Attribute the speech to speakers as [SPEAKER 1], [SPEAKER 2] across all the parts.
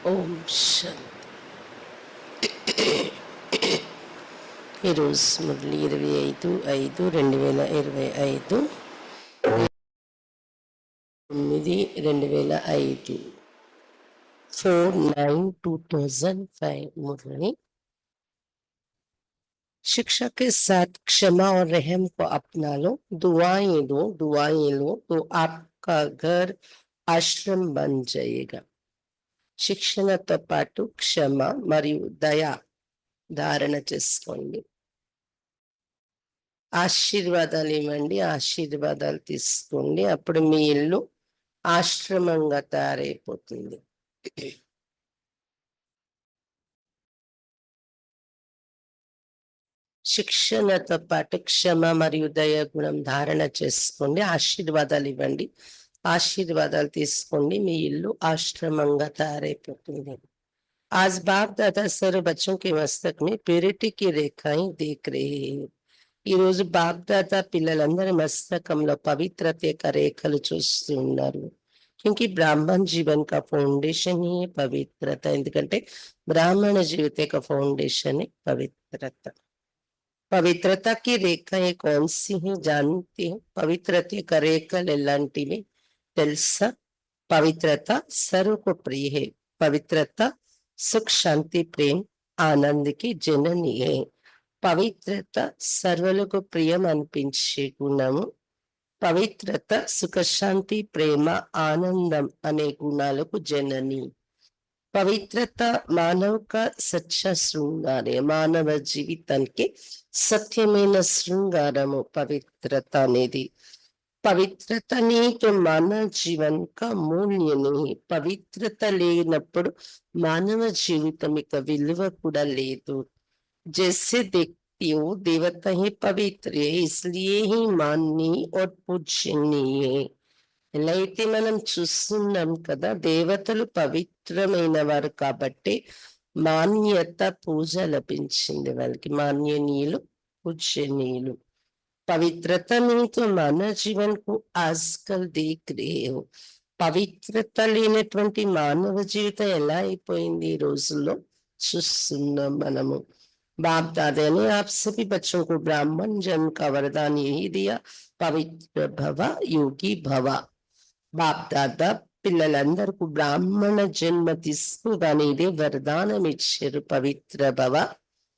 [SPEAKER 1] ఓం శాంతి. ఈరోజు మురళి 25/5/2025 9/2005 4/9/2005 मुरली। शिक्षा के साथ क्षमा और रहम को अपना लो, दुआएं लो तो आपका घर आश्रम बन जाएगा। శిక్షణతో పాటు క్షమ మరియు దయ ధారణ చేసుకోండి. ఆశీర్వాదాలు ఇవ్వండి, ఆశీర్వాదాలు తీసుకోండి. అప్పుడు మీ ఇల్లు ఆశ్రమంగా తయారైపోతుంది. శిక్షణతో పాటు క్షమ మరియు దయ గుణం ధారణ చేసుకోండి. ఆశీర్వాదాలు ఇవ్వండి, ఆశీర్వాదాలు తీసుకోండి. మీ ఇల్లు ఆశ్రమంగా తయారైపోతుంది. आज बाप दादा सर्व बच्चों के मस्तक में प्यूरिटी की रेखाएं देख रहे हैं. ఈ రోజు బాప్ దాదా పిల్లలందరి మస్తకంలో పవిత్రత యొక్క రేఖలు చూస్తూ ఉన్నారు. क्योंकि ब्राह्मण जीवन का फाउंडेशन ही है पवित्रता. ఎందుకంటే బ్రాహ్మణ జీవిత యొక్క ఫౌండేషన్ పవిత్రత. పవిత్రత की रेखाएं कौन सी हैं जानते हैं? పవిత్రత యొక్క రేఖలు ఎలాంటివి తెలుసా? పవిత్రత సర్వకు ప్రియ है. పవిత్రత సుఖ శాంతి ప్రేమ ఆనంద్ కి జనని है. పవిత్రత సర్వులకు ప్రియం అనిపించే గుణము. పవిత్రత సుఖశాంతి ప్రేమ ఆనందం అనే గుణాలకు జనని. పవిత్రత మానవ का सच्चा श्रृंगार है. మానవ జీవితానికి సత్యమైన శృంగారము పవిత్రత అనేది. పవిత్రత నీతో మానవ జీవన్ కా మూల్య नहीं. పవిత్రత లేనప్పుడు మానవ జీవితం యొక్క విలువ కూడా లేదు. जैसे देखती हो देवता ही पवित्र है, इसलिए ही माननीय और पूजनीय है. ఎలా అయితే మనం చూస్తున్నాం కదా, దేవతలు పవిత్రమైన వారు కాబట్టి మాన్యత పూజ లభించింది వాళ్ళకి. మాన్యనీయులు, పూజనీయులు. పవిత్రత నీతో మానవ జీవన్ కు ఆజ్కల్ దేఖ్ రహే హో. పవిత్రత లేనటువంటి మానవ జీవితం ఎలా అయిపోయింది ఈ రోజుల్లో చూస్తున్నాం మనము. बाप दादा ने आप सभी बच्चों को ब्राह्मण जन्म का वरदान यही दिया, पवित्र भव योगी भव. बाप दादा పిల్లలందరికీ బ్రాహ్మణ జన్మ తీసుకోగానే ఇదే వరదానం ఇచ్చారు, పవిత్ర భవ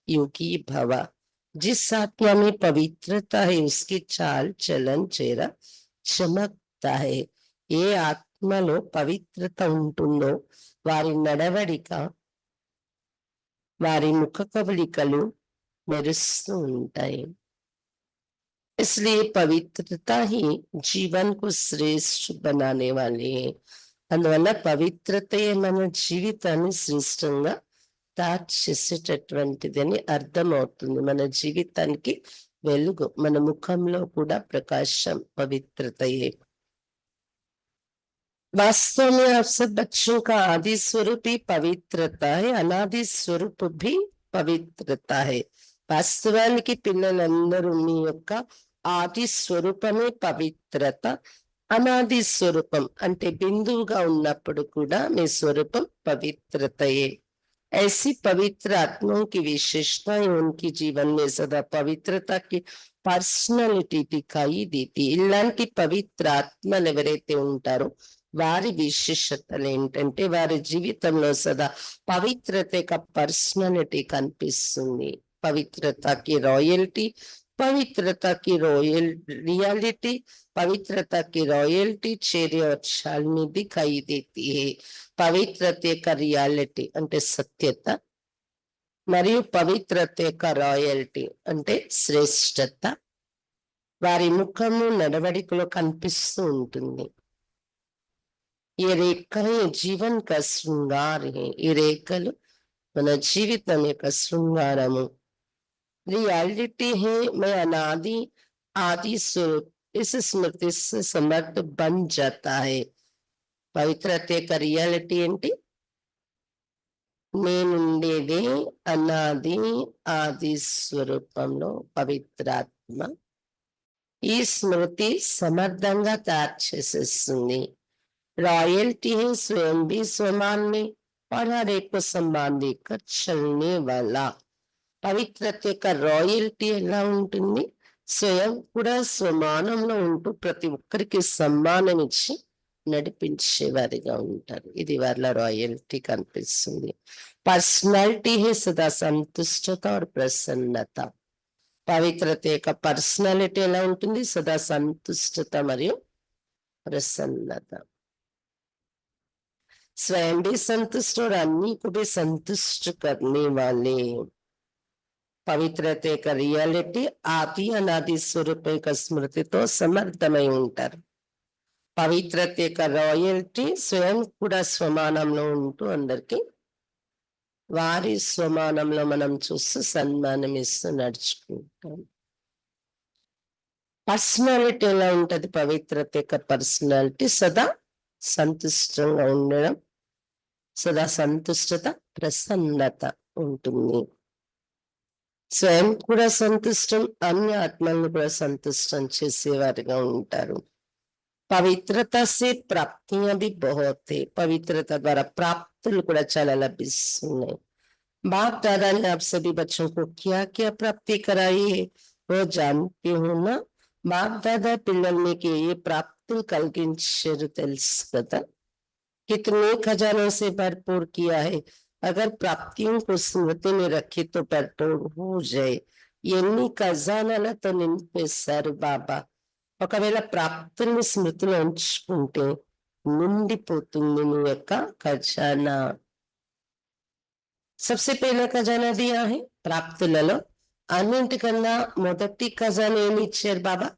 [SPEAKER 1] योगी भव. जिस आत्मा में पवित्रता है उसकी चाल चलन चेहरा चमकता है. ఏ ఆత్మలో పవిత్రత ఉంటుందో వారి నడవడిక, వారి ముఖ కవళికలు మెరుస్తూ ఉంటాయి. इसलिए पवित्रता ही जीवन को श्रेष्ठ बनाने वाली है. అందువల్ల పవిత్రతే మన జీవితాన్ని శ్రేష్టంగా తయారు చేసేటటువంటిదని అర్థమవుతుంది. మన జీవితానికి వెలుగు, మన ముఖంలో కూడా ప్రకాశం పవిత్రతయే. वास्तव में आप सब बच्चों का आदि स्वरूप ही पवित्रता है, अनादि स्वरूप भी पवित्रता है. వాస్తవానికి పిల్లలందరూ మీ యొక్క ఆది స్వరూపమే పవిత్రత. అనాది స్వరూపం అంటే బిందువుగా ఉన్నప్పుడు కూడా మీ స్వరూపం పవిత్రతయే. ऐसी पवित्र आत्माओं की विशेषताएं उनकी जीवन में सदा पवित्रता की పర్సనాలిటీ दिखाई देती. ఇలాంటి పవిత్ర ఆత్మలు ఎవరైతే ఉంటారో వారి విశేషతలు ఏంటంటే వారి జీవితంలో సదా పవిత్రత యొక్క పర్సనాలిటీ కనిపిస్తుంది. పవిత్రతకి రాయల్టీ, पवित्रता की रियलिटी, पवित्रता की रॉयल्टी चेहरे और चाल में दिखाई देती है. पवित्रता का रियलिटी అంటే సత్యత మరియు పవిత్రత యొక్క రాయల్టీ అంటే శ్రేష్టత వారి ముఖము నడవడికలో కనిపిస్తూ ఉంటుంది. ఈ రేఖలు జీవన్ కా శృంగార్ హై. ఈ రేఖలు మన జీవితం యొక్క శృంగారము. रियलिटी है मैं अनादि आदि स्वरूप. इस स्मृति से समर्थ बन जाता है. పవిత్రత యొక్క రియాలిటీ ఏంటి? నేనుండేదే అనాది ఆది స్వరూపంలో పవిత్రాత్మ. ఈ స్మృతి సమర్థంగా తయారు చేసేస్తుంది. रॉयल्टी है स्वयं भी स्वमान में और हर एक को सम्मान देकर चलने वाला పవిత్రత యొక్క రాయల్టీ ఎలా ఉంటుంది? స్వయం కూడా స్వమానంలో ఉంటూ ప్రతి ఒక్కరికి సమ్మానం ఇచ్చి నడిపించేవారిగా ఉంటారు. ఇది వాళ్ళ రాయల్టీ కనిపిస్తుంది. పర్సనాలిటీ హే సదా సంతుష్టత और ప్రసన్నత. పవిత్రత యొక్క పర్సనాలిటీ ఎలా ఉంటుంది? సదా సంతుష్టత మరియు ప్రసన్నత. स्वयं भी संतुष्ट और अन्य को भी संतुष्ट करने वाले. పవిత్రత యొక్క రియాలిటీ ఆది అనాది స్వరూప యొక్క స్మృతితో సమర్థమై ఉంటారు. పవిత్రత యొక్క రాయల్టీ స్వయం కూడా స్వమానంలో ఉంటూ అందరికి వారి స్వమానంలో మనం చూస్తూ సన్మానం ఇస్తూ నడుచుకుంటాం. పర్సనాలిటీ ఎలా ఉంటది? పవిత్రత యొక్క పర్సనాలిటీ సదా సంతుష్టంగా ఉండడం, సదా సంతుష్టత, ప్రసన్నత ఉంటుంది. స్వయం కూడా సంతుష్టం, అన్ని ఆత్మలను కూడా సంతుష్టం చేసేవారిగా ఉంటారు. పవిత్రత సే ప్రాప్తియాं भी बहुत है. పవిత్రత ద్వారా ప్రాప్తులు కూడా చాలా లభిస్తున్నాయి. बाप दादा ने आप सभी बच्चों को क्या क्या प्राप्ति कराई है वो जानते हो ना? बाप दादा పిల్లలు మీకు ఏ ప్రాప్తులు కలిగించారు తెలుసు కదా? कितने खजानों से भरपूर किया है. अगर प्राप्तियों को स्मृति में रखे तो भरपूर हो जाए. ఎన్ని ఖజానాలతో నింపేశారు బాబా. ఒకవేళ ప్రాప్తుల్ని స్మృతిలో ఉంచుకుంటే నిండిపోతుంది మీ యొక్క ఖజానా. सबसे पहला खजाना दिया है ప్రాప్తులలో. అన్నింటికన్నా మొదటి ఖజానా ఏమి ఇచ్చారు బాబా?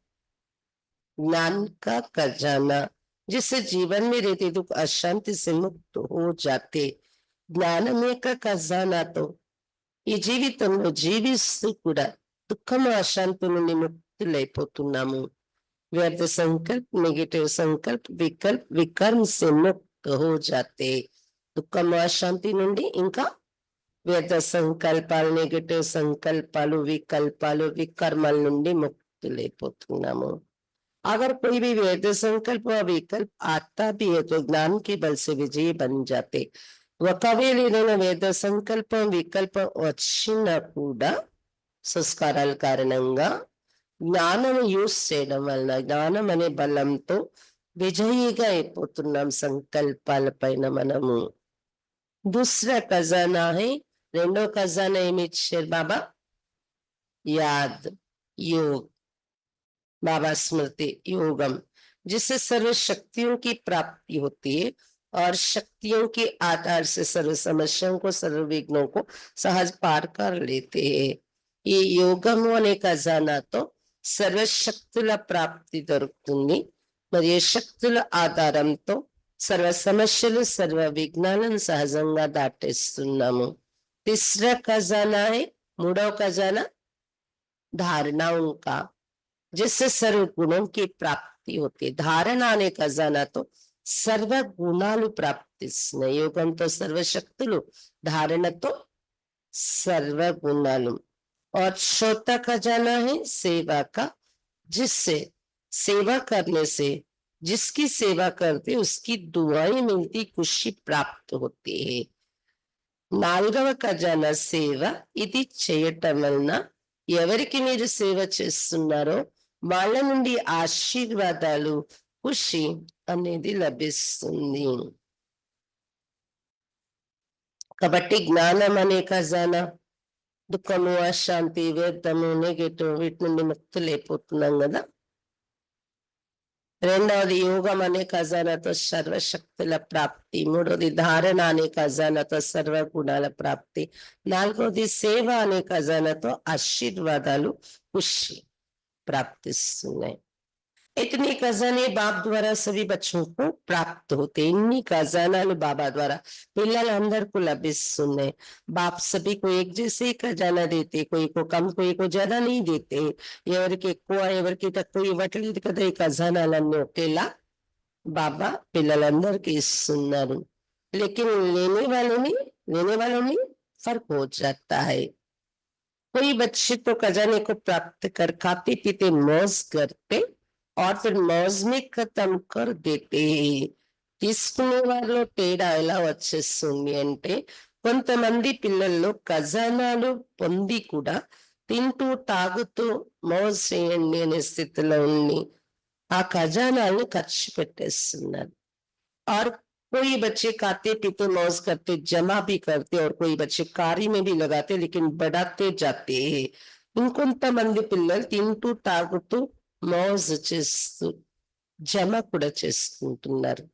[SPEAKER 1] ज्ञान का खजाना, जिससे जीवन में रहते दुख अशांति से मुक्त हो जाते. జ్ఞానం యొక్క ఖజానాతో ఈ జీవితంలో జీవిస్తూ కూడా దుఃఖము అశాంతి నుండి ముక్తులైపోతున్నాము. వ్యర్థ సంకల్ప్, నెగటివ్ సంకల్ప్, వికల్ప్, వికర్మ से मुक्त हो जाते. దుఃఖము అశాంతి నుండి ఇంకా వ్యర్థ సంకల్పాలు, నెగటివ్ సంకల్పాలు, వికల్పాలు, వికర్మల నుండి ముక్తులైపోతున్నాము. अगर कोई भी व्यर्थ संकल्प व विकल्प आता भी है तो ज्ञान के बल से विजयी बन जाते. ఒకవేళ ఏదైనా వేద సంకల్పం వికల్పం వచ్చినా కూడా సంస్కారాల కారణంగా జ్ఞానం యూస్ చేయడం వలన, జ్ఞానం అనే బలంతో విజయిగా అయిపోతున్నాం సంకల్పాల పైన మనము. दूसरा खजाना है, రెండో ఖజానా ఏమి ఇచ్చారు బాబా? याद, योग, बाबा स्मृति, योगम, जिससे सर्व शक्तियों की प्राप्ति होती है और शक्तियों के आधार से सर्व समस्याओं को, सर्व विघ्नों को सहज पार कर लेते हैं. ఈ యోగము అనే ఖజానాతో సర్వశక్తుల ప్రాప్తి దొరుకుతుంది. మరియు శక్తుల ఆధారంతో సర్వ సమస్యలు, సర్వ విఘ్నాలను సహజంగా దాటేస్తున్నాము. तीसरा खजाना है, మూడవ ఖజానా धारणाओं का, जिससे सर्व गुणों की प्राप्ति होती है. धारणा అనే ఖజానాతో సర్వ గుణాలు ప్రాప్తిస్తున్నాయి. యోగంతో సర్వశక్తులు, ధారణతో सर्व गुणालु. और चौथा खजाना है सेवा का, जिससे सेवा करने से, जिसकी सेवा करते उसकी दुआएं मिलती, खुशी प्राप्त होती है. నాలుగవ ఖజానా సేవ. ఇది చేయటం వలన ఎవరికి మీరు సేవ చేస్తున్నారో వాళ్ళ నుండి ఆశీర్వాదాలు, ఖుషి అనేది లభిస్తుంది. కాబట్టి జ్ఞానం అనే ఖజానా, దుఃఖము, అశాంతి, వ్యర్థము, నెగటివ్ వీటి నుండి ముక్తులైపోతున్నాం కదా. రెండవది యోగం అనే ఖజానాతో సర్వశక్తుల ప్రాప్తి. మూడవది ధారణ అనే ఖజానాతో సర్వ గుణాల ప్రాప్తి. నాలుగవది సేవ అనే ఖజానాతో ఆశీర్వాదాలు, ఖుషి ప్రాప్తిస్తున్నాయి. इतने खजाने बाप द्वारा सभी बच्चों को प्राप्त होते. इन्नी खजानाలు बाबा द्वारा పిల్లలందరికీ లభిస్తున్నాయి. बाप सभी को एक जैसे खजाना देते, कोई को कम, कोई को ज्यादा नहीं देते. ఎవరికి ఎక్కువ ఎవరికి తక్కువ ఇవ్వట్లేదు కదా. ఈ ఖజానాలన్నీ ఒకేలా బాబా పిల్లలందరికీ ఇస్తున్నారు. लेकिन लेने वालों में फर्क हो जाता है. कोई बच्चे तो खजाने को प्राप्त कर खाते पीते मौज करते और फिर मौज में खत्म कर देते हैं. తీసుకునే వారిలో తేడా ఎలా వచ్చేస్తుంది అంటే, కొంతమంది పిల్లల్లో ఖజానాలు పొంది కూడా తింటూ తాగుతూ మౌజ్ చేయండి అనే స్థితిలో ఉండి ఆ ఖజానాలను ఖర్చు పెట్టేస్తున్నారు. और कोई बच्चे खाते पीते मौज करते जमा भी करते और कोई बच्चे कारी में भी लगाते लेकिन बढ़ाते जाते ఇంకొంతమంది పిల్లలు తింటూ తాగుతూ మౌజ్ చేస్తూ జమ కూడా చేసుకుంటున్నారు.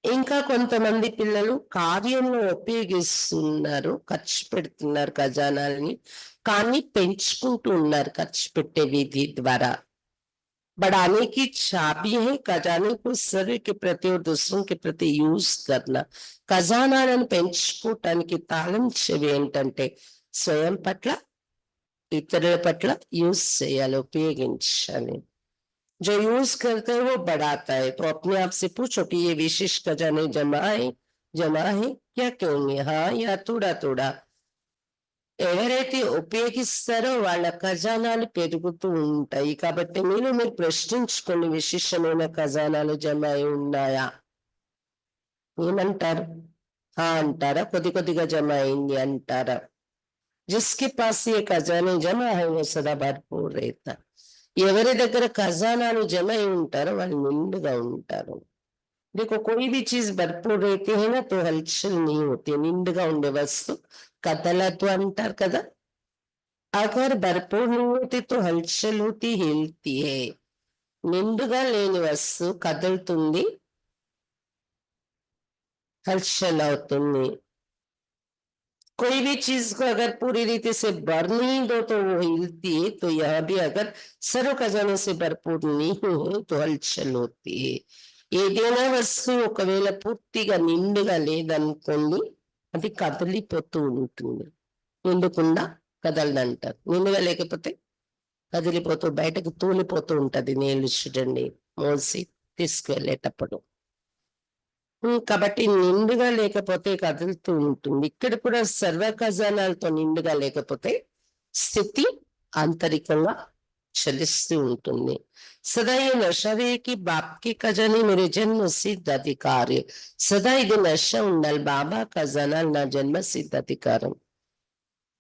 [SPEAKER 1] ఇంకా కొంతమంది పిల్లలు కార్యంలో ఉపయోగిస్తున్నారు, ఖర్చు పెడుతున్నారు ఖజానాలని, కానీ పెంచుకుంటూ ఉన్నారు ఖర్చు పెట్టే విధి ద్వారా. बढ़ाने की चाबी है खजाने को शरीर के प्रति और दूसरों के प्रति యూజ్ करना. ఖజానాలను పెంచుకోవటానికి తాళం చెవి ఏంటంటే స్వయం పట్ల ఇతరుల పట్ల యూజ్ చేయాలి, ఉపయోగించాలి. जो यूज करते हैं वो बढ़ाता है. तो अपने आप से पूछो कि ये विशेष खजाने जमा है क्या कहेंगे हाँ या थोड़ा थोड़ा. ఎవరైతే ఉపయోగిస్తారో వాళ్ళ ఖజానాలు పెరుగుతూ ఉంటాయి. కాబట్టి మీరు ప్రశ్నించుకోండి, విశేషమైన ఖజానాలు జమ అయి ఉన్నాయా? ఏమంటారు? అంటారా? కొద్ది కొద్దిగా జమ అయింది అంటారా? జిస్కి పాస్ ఏ ఖజానే జమ హై వో సదా భర్పూర్ రేతా. ఎవరి దగ్గర ఖజానాలు జమ అయి ఉంటారో వాళ్ళు నిండుగా ఉంటారు. देखो कोई भी चीज भरपूर रहती है ना तो हलचल नहीं होती. నిండుగా ఉండే వస్తు కదలదు అంటారు కదా. अगर भरपूर नहीं होती तो हलचल होती, हिलती है. నిండుగా లేని వస్తువు కదులుతుంది, हलचल అవుతుంది. कोई भी चीज को अगर पूरी रीति से भर नहीं दो तो वो हिलती है. तो यहाँ भी अगर सर्व खजाने से भरपूर नहीं हो तो हलचल होती है. ఏదైనా వస్తువు ఒకవేళ పూర్తిగా నిండుగా లేదనుకోండి అది కదిలిపోతూ ఉంటుంది. నిండుకుండా కదలదంటారు. నిండుగా లేకపోతే కదిలిపోతూ బయటకు తూలిపోతూ ఉంటది. నీళ్లు చూడండి మోసి తీసుకువెళ్ళేటప్పుడు. కాబట్టి నిండుగా లేకపోతే కదులుతూ ఉంటుంది. ఇక్కడ కూడా సర్వ ఖజానాలతో నిండుగా లేకపోతే స్థితి ఆంతరికంగా చలిస్తూ ఉంటుంది. सदा ये नशा रहे कि बाप के खजाने मेरे जन्म सिद्ध अधिकार. सदा ఇది నశ ఉండాలి. బాబా ఖజానా నా జన్మ సిద్ధ అధికారం.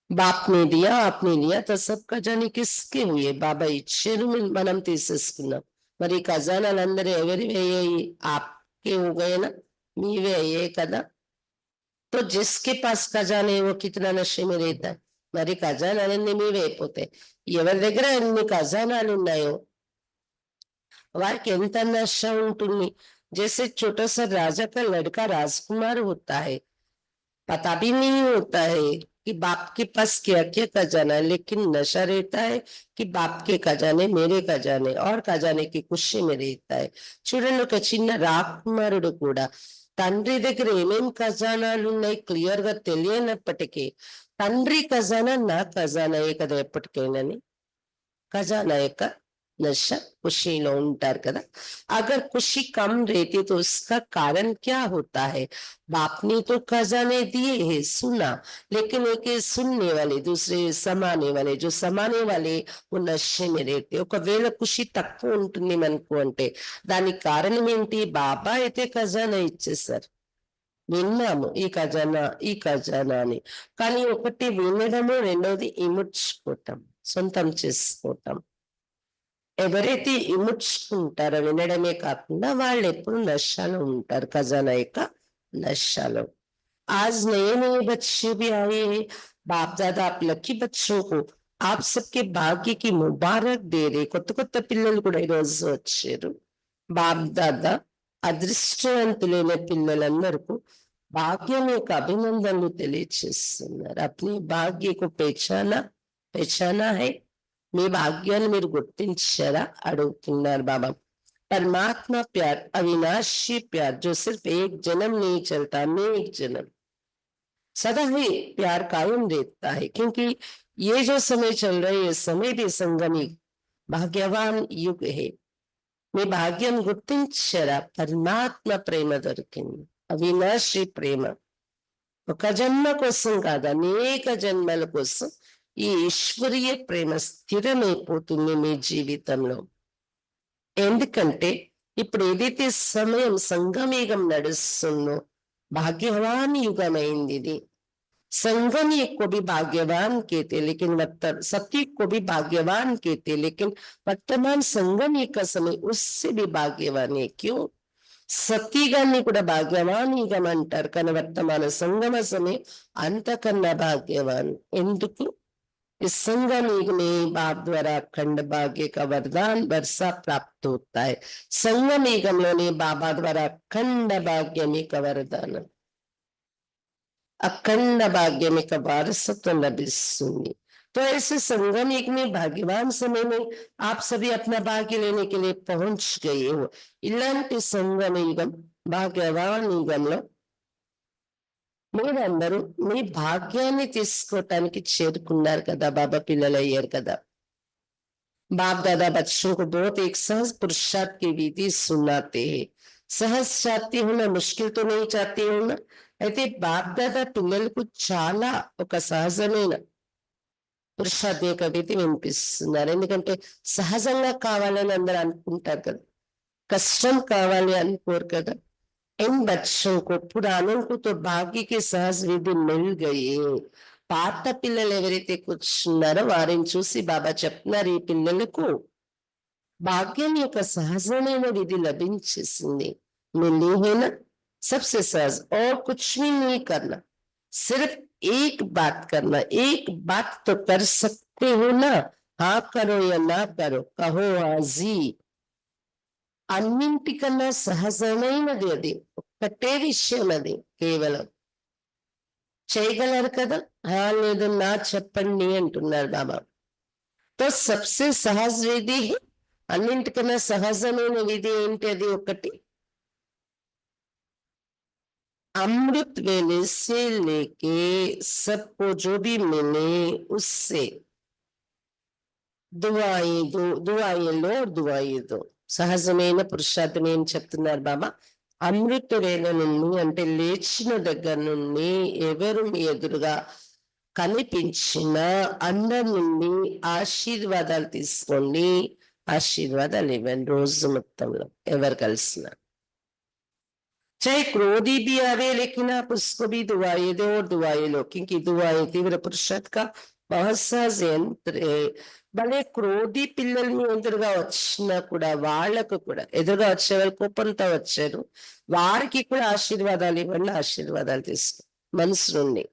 [SPEAKER 1] बाप ने दिया आपने लिया तो सब खजाने किसके हुए? బాబా ఇచ్చారు, మనం తీసేసుకున్నాం. మరి ఖజానాలందరూ ఎవరివి అయ్యాయి? आपके हो गए ना, మీవే అయ్యాయి కదా. तो जिसके पास खजाने वो कितना नशे में रहता है. మరి ఖజానాలన్నీ మీవే అయిపోతాయి. ఎవరి దగ్గర ఎన్ని ఖజానాలు ఉన్నాయో वार के अंतर नशा ఉంటుంది. जैसे छोटा सा राजा का लड़का राजकुमार होता है, पता भी नहीं होता है कि बाप के पास क्या क्या खजाना है, लेकिन नशा रहता है कि बाप के खजाने मेरे खजाने और खजाने की खुशी में रहता है. చూడండి, ఒక చిన్న రాకుమారుడు కూడా తండ్రి దగ్గర ఏమేం ఖజానాలు ఉన్నాయి క్లియర్ గా తెలియనప్పటికీ తండ్రి ఖజానా నా ఖజానాయే కదా ఎప్పటికైనాని. ఖజానా యొక్క नशा खुशी लो ఉంటారు కదా. अगर खुशी कम रहती तो उसका कारण क्या होता है? बाप ने तो खजाने दिए हैं, सुना, लेकिन एक सुनने वाले दूसरे समाने वाले, जो समाने वाले वो नशे में रहते. ఒకవేళ ఖుషి తక్కువ ఉంటుంది మనకు అంటే దానికి కారణం ఏంటి? బాబా అయితే ఖజానా ఇచ్చేసారు, విన్నాము ఈ ఖజానా అని. కానీ ఒకటి వినడము, రెండవది ఇముడ్చుకోవటం, సొంతం చేసుకోవటం. ఎవరైతే ఇముడ్చుకుంటారో వినడమే కాకుండా వాళ్ళు ఎప్పుడు నశాలో ఉంటారు, ఖజానా యొక్క నశాలో. आज नए नए बच्चे भी आए हैं. बाप दादा आप लकी बच्चों को आप सबके भाग्य की मुबारक दे रहे. కొత్త కొత్త పిల్లలు కూడా ఈరోజు వచ్చారు. బాప్ దాదా అదృష్టవంతులైన పిల్లలందరికీ భాగ్యం యొక్క అభినందనలు తెలియచేస్తున్నారు. अपने भाग्य को पहचाना है. మీ భాగ్యాన్ని మీరు గుర్తించారా అడుగుతున్నారు బాబా. परमात्मा प्यार अविनाशी प्यार जो सिर्फ एक जन्म नहीं चलता, अनेक जन्म सदा ही प्यार कायम रहता है. क्योंकि ये जो समय चल रहा है ये समय भी संगमी भाग्यवान युग है. మీ భాగ్యం గుర్తించారా? పరమాత్మ ప్రేమ దొరికింది, అవినాశి ప్రేమ. ఒక జన్మ కోసం కాదు, అనేక జన్మల కోసం ఈ ఈశ్వరీయ ప్రేమ స్థిరమైపోతుంది మీ జీవితంలో. ఎందుకంటే ఇప్పుడు ఏదైతే సమయం సంగమయుగం నడుస్తుందో భాగ్యవాన్ యుగమైంది ఇది। संगम युग को भी भाग्यवान कहते, लेकिन सतयुग को भी भाग्यवान कहते, लेकिन वर्तमान संगम युग का समय उससे भी भाग्यवान है। क्यों? సతీగాన్ని కూడా భాగ్యవాన్ అంటారు, కానీ వర్తమాన సంగమ సమయం అంతకన్నా భాగ్యవాన్। ఎందుకు? इस संगम युग में बाप द्वारा अखंड भाग्य का वरदान वर्षा प्राप्त होता है। संगम युगంలోనే బాబా ద్వారా అఖండ భాగ్యం యొక్క వరదానం, अखंड भाग्य में का वारसत्व लभिస్తుంది। तो ऐसे संगम युग में भाग्यवान समय में आप सभी अपना भाग्य लेने के लिए पहुंच गए हो। इलांటి संगम युगం భాగ్యవాన్ యుగంలో మీరందరూ మీ భాగ్యాన్ని తీసుకోవటానికి చేరుకున్నారు కదా, బాబా పిల్లలు అయ్యారు కదా। बाप दादा बच्चों को बहुत एक सहज पुरुषार्थ की विधि सुनाते हैं। सहज चाहती हूँ ना, मुश्किल तो नहीं चाहती हूँ ना। అయితే బాప్ దాదా పిల్లలకు చాలా ఒక సహజమైన పురుషార్థ యొక్క విధి వినిపిస్తున్నారు। ఎందుకంటే సహజంగా కావాలని అందరూ అనుకుంటారు కదా, కష్టం కావాలి అనుకోరు కదా। इन बच्चों को पुरानों को तो भाग्य की सहज विधि मिल गई। పాత పిల్లలు ఎవరైతే కూర్చున్నారో వారిని చూసి బాబా చెప్తున్నారు, ఈ పిల్లలకు భాగ్యం యొక్క సహజమైన విధి లభించేసింది। मिली है ना सबसे सहज, और कुछ भी नहीं करना, सिर्फ एक बात करना। एक बात तो कर सकते हो ना, हाँ करो या ना करो, कहो हाजी। అన్నింటికన్నా సహజమైనది అది, ఒక్కటే విషయం అది, కేవలం చేయగలరు కదా, హా లేదు నా చెప్పండి అంటున్నారు బాబా। తో సబ్సే సహజ్ విధి, అన్నింటికన్నా సహజమైన విధి ఏంటి? అది ఒకటి, अमृत वेले से लेके सबको जो भी मिले उससे दुआएं दो, दुआएं लो और दुआएं दो। సహజమైన పురుషార్థం ఏం చెప్తున్నారు బాబా? అమృత వేళ నుండి అంటే లేచిన దగ్గర నుండి ఎవరు మీ ఎదురుగా కనిపించిన అందరి నుండి ఆశీర్వాదాలు తీసుకోండి, ఆశీర్వాదాలు ఇవ్వండి రోజు మొత్తంలో ఎవరు కలిసిన। चाहे क्रोधी भी आवे लेकिन आप उसको भी दुआएं दो और दुआएं लो, क्योंकि दुआएं तीव्र पुरुषार्थ का बहुत सहज यंत्र है। భలే క్రోధి పిల్లలు మీ ఎదురుగా వచ్చినా కూడా వాళ్ళకు కూడా, ఎదురుగా వచ్చే వాళ్ళు కోపంతో వచ్చారు, వారికి కూడా ఆశీర్వాదాలు ఇవ్వండి, ఆశీర్వాదాలు తీసుకో మనసు నుండి।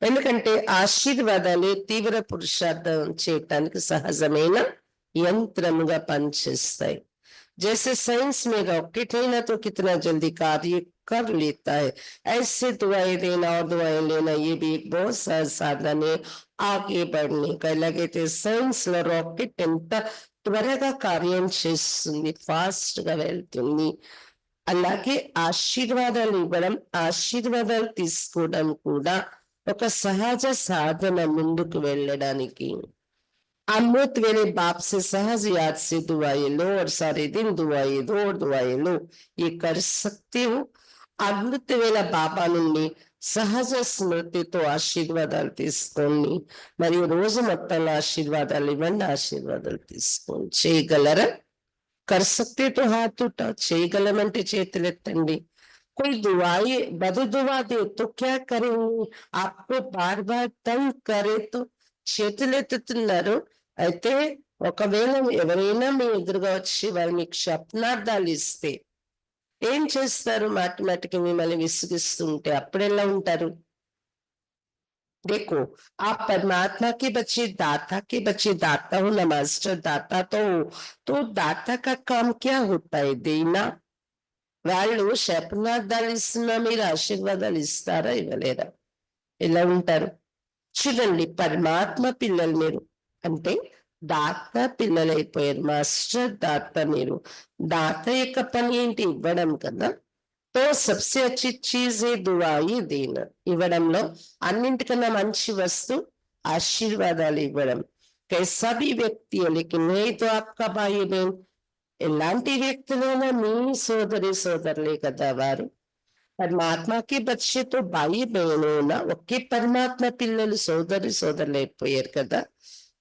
[SPEAKER 1] ఎందుకంటే ఆశీర్వాదాలు తీవ్ర పురుషార్థం చేయటానికి సహజమైన యంత్రముగా పనిచేస్తాయి। जैसे साइंस में रॉकेट है ना, तो कितना जल्दी कार्य कर लेता है, ऐसे दुआएं देना और दुआएं लेना ये भी एक बहुत सहज साधन है आगे बढ़ने का। ఎలాగైతే సైన్స్ లో రాకెట్ ఎంత త్వరగా కార్యం చేస్తుంది, ఫాస్ట్ గా వెళ్తుంది, అలాగే ఆశీర్వాదాలు ఇవ్వడం, ఆశీర్వాదాలు తీసుకోవడం కూడా ఒక సహజ సాధన ముందుకు వెళ్ళడానికి। अमृत वेले बाप से सहज याद से दुआएं लो और सारे दिन दुआएं दो और दुआएं लो, ये कर सकते हो। అమృత వేళ బాబా నుండి సహజ స్మృతితో ఆశీర్వాదాలు తీసుకోండి, మరియు రోజు మొత్తంలో ఆశీర్వాదాలు ఇవ్వండి, ఆశీర్వాదాలు తీసుకోండి। చేయగలరా? कर सकते तो हाथ उठा, చేయగలమంటే చేతులెత్తండి। कोई दुआएं बद दुआ दे तो क्या करेंगे, आपको बार बार तंग करे तो చేతులెత్తుతున్నారు। అయితే ఒకవేళ ఎవరైనా మీ ఎదురుగా వచ్చి వాళ్ళు మీకు క్షప్నార్థాలు ఇస్తే ఏం చేస్తారు? మాటిమాటికి మిమ్మల్ని విసిగిస్తుంటే అప్పుడు ఎలా ఉంటారు? देखो आप परमात्मा के बच्चे, दाता के बच्चे, दाता हो ना मास्टर, दाता तो दाता का काम क्या होता है? देना। వాళ్ళు శపనార్థాలు ఇస్తున్నా మీరు ఆశీర్వాదాలు ఇస్తారా? ఇవ్వలేరా? ఎలా ఉంటారు? చూడండి, పరమాత్మ పిల్లలు మీరు అంటే దాత పిల్లలైపోయారు, మాస్టర్ దాత మీరు। దాత యొక్క పని ఏంటి? ఇవ్వడం కదా। తో సబ్సే అచ్చి చీజ్ ఏ దుఆయి దేనా, ఇవ్వడంలో అన్నింటికన్నా మంచి వస్తు ఆశీర్వాదాలు ఇవ్వడం। कैसा भी व्यक्ति है लेकिन नहीं तो आपका भाई बहन, ఎలాంటి వ్యక్తులైనా మీ సోదరి సోదరులే కదా వారు। परमात्मा के बच्चे तो भाई बहनों ना, ఒకే పరమాత్మ పిల్లలు సోదరి సోదరులు అయిపోయారు కదా।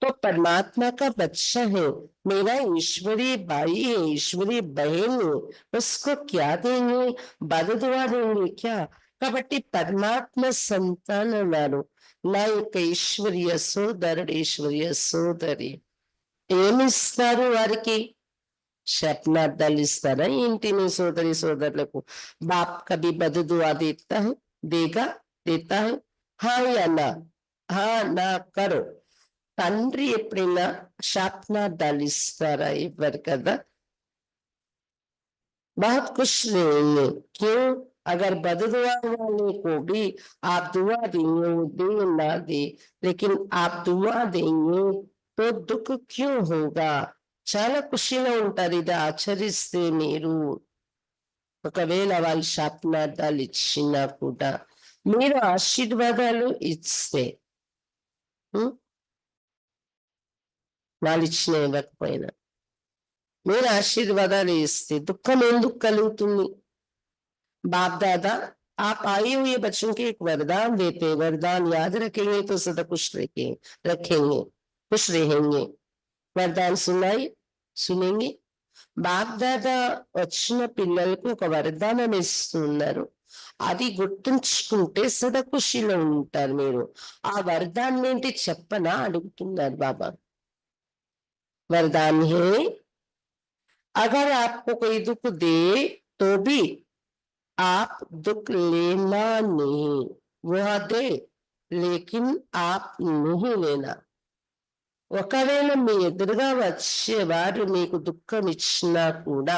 [SPEAKER 1] तो परमात्मा का बच्चा है, मेरा ईश्वरीय भाई है, ईश्वरीय बहन है, उसको क्या देंगे? बददुआ देंगे क्या? కాబట్టి పరమాత్మ సంతానం వారు, నా యొక్క ఈశ్వరీయ సోదరుడు, ఈశ్వరీయ సోదరి ఏమిస్తారు వారికి? శాపనార్థాలు ఇస్తారా ఏంటి మీ సోదరి సోదరులకు? బాప్ కభీ బదుదుआ देता है, देगा, देता है, हाँ या ना, हाँ ना करो. తండ్రి ఎప్పుడైనా శాపనార్థాలు ఇస్తారా? ఇవ్వరు కదా. बहुत खुश रहेंगे, क्यों? अगर बददुआ वाले को भी आप दुआ देंगे, वो दे ना दे, लेकिन आप दुआ देंगे तो दुख क्यों होगा? చాలా ఖుషిగా ఉంటారు ఇది ఆచరిస్తే. మీరు ఒకవేళ వాళ్ళు శాపనార్థాలు ఇచ్చినా కూడా మీరు ఆశీర్వాదాలు ఇస్తే, వాళ్ళు ఇచ్చిన ఇవ్వకపోయినా మీరు ఆశీర్వాదాలు ఇస్తే దుఃఖం ఎందుకు కలుగుతుంది? बाप दादा आप आए हुए बच्चों के एक वरदान देते, वरदान याद रखेंगे तो सदा खुश रखेंगे, खुश रहेंगे. वरदान सुनाई, सुनेंगे. బాప్ దాదా వచ్చిన పిల్లలకు ఒక వరదానం ఇస్తున్నారు. అది గుర్తుంచుకుంటే సదా ఖుషిలో ఉంటారు మీరు. ఆ వరదానం ఏంటి చెప్పనా అడుగుతున్నారు బాబా. वरदान है, अगर आपको कोई दुख दे तो भी आप दुख लेना नहीं, वह दे लेकिन आप नहीं लेना. ఒకవేళ మీ ఎదురుగా వచ్చేవారు మీకు దుఃఖం ఇచ్చినా కూడా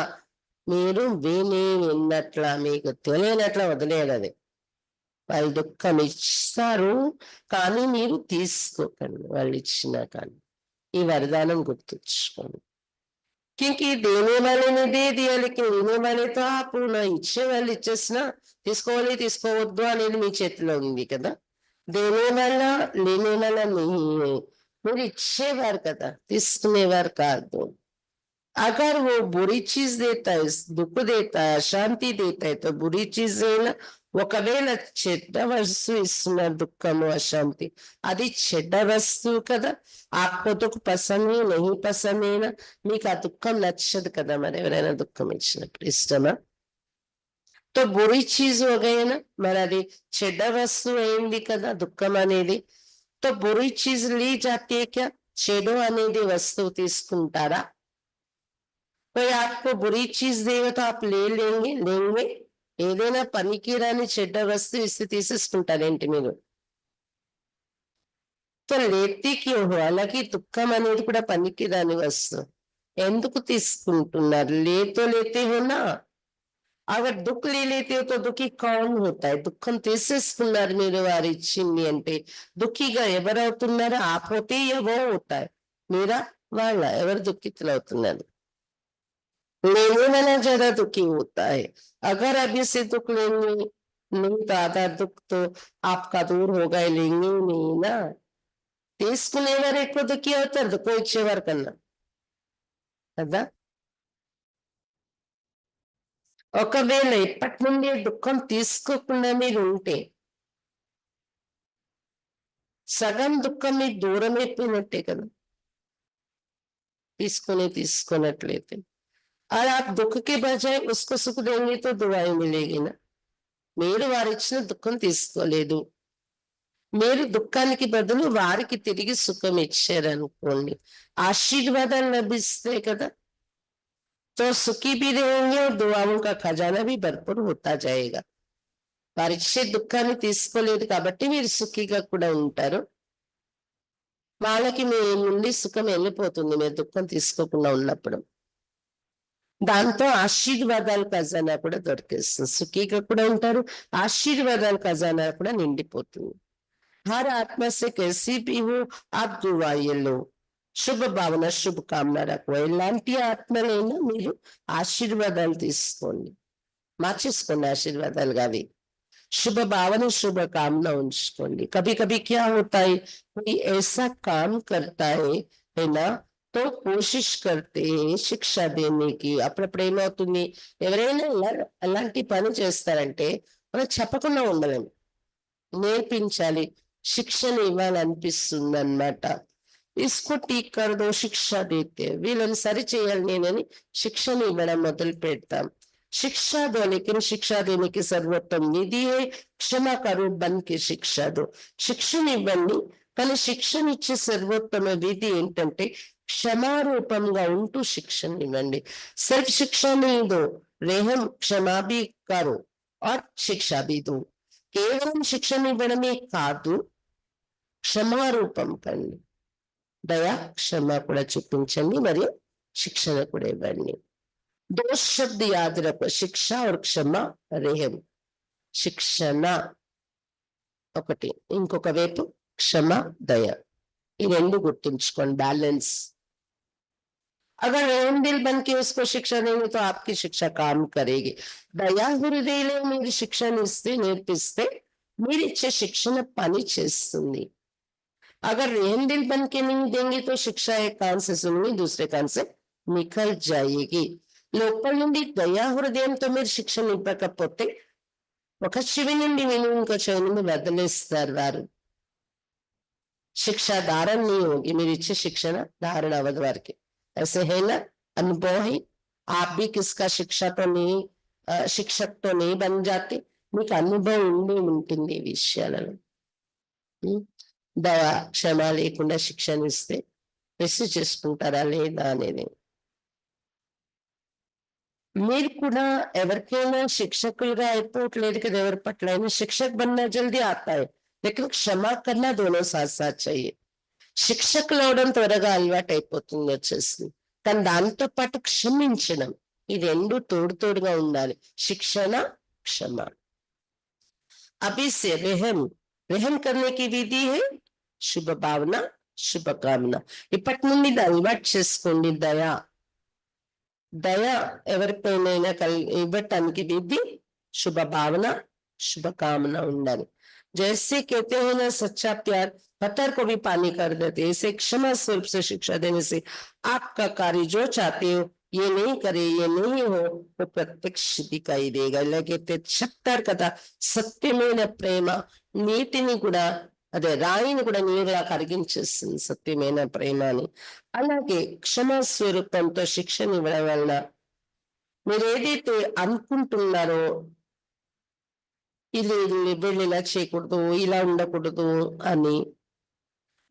[SPEAKER 1] మీరు విన్నట్లా, మీకు తెలియనట్లా వదిలేయదు. వాళ్ళు దుఃఖం ఇస్తారు కానీ మీరు తీసుకోకండి వాళ్ళు ఇచ్చినా కానీ. ఈ వరదానం గుర్తుంచుకోండి. क्योंकि देने वाले ने दे दिया, लेकिन लेने वाले तो आप ना. ఇచ్చే వాళ్ళు ఇచ్చేసినా తీసుకోవాలి తీసుకోవద్దు అనేది మీ చేతిలో ఉంది కదా. దేనే వల్ల లేనే వల్ల మీరు ఇచ్చేవారు కదా, తీసుకునేవారు కాదు. अगर वो बुरी चीज देता है, दुख देता है, अशांति देता है तो बुरी चीज है. ఒకవేళ చెడ్డ వస్తువు ఇస్తున్నారు దుఃఖము అశాంతి, అది చెడ్డ వస్తువు కదా. ఆప్కో దుఃఖ పసందే నహీ పసందేనా, మీకు ఆ దుఃఖం నచ్చదు కదా. మరి ఎవరైనా దుఃఖం ఇచ్చినప్పుడు ఇష్టమా? తో బురీ చీజ్ ఓగైనా, మరి అది చెడ్డ వస్తువు అయింది కదా దుఃఖం అనేది. తో బురీ చీజ్ లీ జాతీ క్యా, చెడు అనేది వస్తువు తీసుకుంటారా? कोई आपको बुरी चीज देगा तो आप ले लेंगे. ఏదైనా పనికిరాని చెడ్డ వస్తువు ఇస్తే తీసేసుకుంటారేంటి మీరు? तो लेते क्यों हो? అలాగే దుఃఖం అనేది కూడా పనికిరాని వస్తువు, ఎందుకు తీసుకుంటున్నారు? लेते हो ना. अगर दुख ले लेते हो तो दुखी कौन होता है? దుఃఖం తీసేసుకున్నారు మీరు వారు ఇచ్చింది అంటే దుఃఖిగా ఎవరవుతున్నారు? ఆపోతే ఏవో అవుతాయి, మీరా వాళ్ళ ఎవరు దుఃఖితులు అవుతున్నారు? लेने वाला ज्यादा दुखी होता है. अगर अभी से दुख लेंगे नहीं तो आधा दुख तो आपका दूर होगा, लेंगे नहीं ना. తీసుకునేవారు ఎక్కువ దుఃఖి అవుతారు దుఃఖం ఇచ్చేవారు కన్నా కదా. ఒకవేళ ఇప్పటి నుండి దుఃఖం తీసుకోకుండా మీరు ఉంటే సగం దుఃఖం మీకు దూరం అయిపోయినట్టే కదా, తీసుకున్నట్లయితే. और आप दुख के बजाय उसको सुख देंगे तो दुआएं मिलेगी ना. మీరు వారిచ్చిన దుఃఖం తీసుకోలేదు, మీరు దుఃఖానికి బదులు వారికి తిరిగి సుఖం ఇచ్చారనుకోండి, ఆశీర్వాదాలు లభిస్తాయి కదా. तो सुखी भी रहेंगे और दुआओं का खजाना भी भरपूर होता जाएगा. వారిచ్చే దుఃఖాన్ని తీసుకోలేదు కాబట్టి మీరు సుఖీగా కూడా ఉంటారు. వాళ్ళకి మీ నుండి సుఖం వెళ్ళిపోతుంది మీరు దుఃఖం తీసుకోకుండా ఉన్నప్పుడు. దాంతో ఆశీర్వాదాల ఖజానా కూడా దొరికేస్తుంది, సుఖీగా కూడా ఉంటారు, ఆశీర్వాదాల ఖజానా కూడా నిండిపోతుంది. हर आत्मा से कैसी भी हो आप दुआएं लो, శుభ భావన శుభకామన రకం ఎలాంటి ఆత్మలైనా మీరు ఆశీర్వాదాలు తీసుకోండి, మార్చేసుకోండి ఆశీర్వాదాలుగా. అవి शुभ भावना शुभ कामना ఉంచుకోండి. कभी कभी क्या होता है, कोई ऐसा काम करता है ना, तो कोशिश करते हैं शिक्षा देने की. అప్పుడప్పుడు ఏమవుతుంది, ఎవరైనా అలాంటి పని చేస్తారంటే మనం చెప్పకుండా ఉండలేము, నేర్పించాలి, శిక్షణ ఇవ్వాలనిపిస్తుంది అన్నమాట. इसको ठीक कर दो शिक्षा देते వీళ్ళని సరి చేయాలి నేనని శిక్షణ ఇవ్వడం మొదలు పెడతాం शिक्षा दो लेकिन शिक्षा देने की सर्वोत्तम निधि है क्षमा करो बन के शिक्षा दो శిక్షణ ఇవ్వండి కానీ శిక్షణ ఇచ్చే సర్వోత్తమ విధి ఏంటంటే క్షమారూపంగా ఉంటూ శిక్షణ ఇవ్వండి सिर्फ शिक्षा नहीं दो रेहम क्षमा भी करो और शिक्षा भी दो కేవలం శిక్షణ ఇవ్వడమే కాదు క్షమారూపం కండి दया क्षमा కూడా చూపించండి మరియు శిక్షణ కూడా ఇవ్వండి दो शब्द याद रखो शिक्षा और क्षमा रेहम శిక్షణ ఒకటి ఇంకొక వైపు క్షమ దయ ఈ రెండు గుర్తుంచుకోండి బ్యాలెన్స్ अगर रेहम दिल बन के उसको शिक्षा देंगे तो आपकी शिक्षा काम करेगी दया హృదయంలో మీరు శిక్షణ ఇస్తే నేర్పిస్తే మీరు ఇచ్చే శిక్షణ పని చేస్తుంది अगर रेहम दिल बन के नहीं देंगे तो शिक्षा एक कान से सुननी दूसरे कान से निकल जाएगी లోపల నుండి దయా హృదయంతో మీరు శిక్షణ ఇవ్వకపోతే ఒక చెవి నుండి విని ఇంకో చెవి నుండి వదిలేస్తారు వారు శిక్ష धारण नहीं होगी మీరు ఇచ్చే శిక్షణ धारण అవ్వదు వారికి ऐसे है ना अनुभव है आप भी किसका शिक्षा तो नहीं शिक्षक तो नहीं बन जाते మీకు అనుభవం ఉండి ఉంటుంది ఈ విషయాలలో దయ క్షమ లేకుండా శిక్షణ ఇస్తే రిసీవ్ చేసుకుంటారా లేదా అనేది మీరు కూడా ఎవరికైనా శిక్షకులుగా అయిపోవట్లేదు కదా ఎవరి పట్ల అయినా శిక్షక్ బన్నా జల్దీ आता है लेकिन क्षमा करना दोनों साथ साथ चाहिए శిక్షకులు అవడం త్వరగా అలవాటు అయిపోతుంది వచ్చేసి కానీ దాంతో పాటు క్షమించడం ఈ రెండు తోడు తోడుగా ఉండాలి శిక్షణ క్షమ अभी से रहम रहम करने की विधि है शुभ भावना शुभकामना ఇప్పటి నుండి ఇది అలవాటు చేసుకోండి దయ దయ ఎవరిపైనైనా ఇవ్వటానికి విధి शुभ भावना शुभकामना ఉండాలి जैसे कहते हैं ना सच्चा प्यार पत्थर को भी पानी कर देते ऐसे क्षमा स्वरूप से शिक्षा देने से आपका कार्य जो चाहते हो ये नहीं करे ये नहीं हो तो प्रत्यक्ष दिखाई देगा इलाగే చెప్తారు కదా సత్యమైన ప్రేమ నీటిని కూడా అదే రాయిని కూడా నీరులా కరిగించేస్తుంది సత్యమైన ప్రేమ అని అలాగే క్షమా స్వరూపంతో శిక్షణ ఇవ్వడం వలన మీరు ఏదైతే అనుకుంటున్నారో ఇది వీళ్ళు ఇలా చేయకూడదు ఇలా ఉండకూడదు అని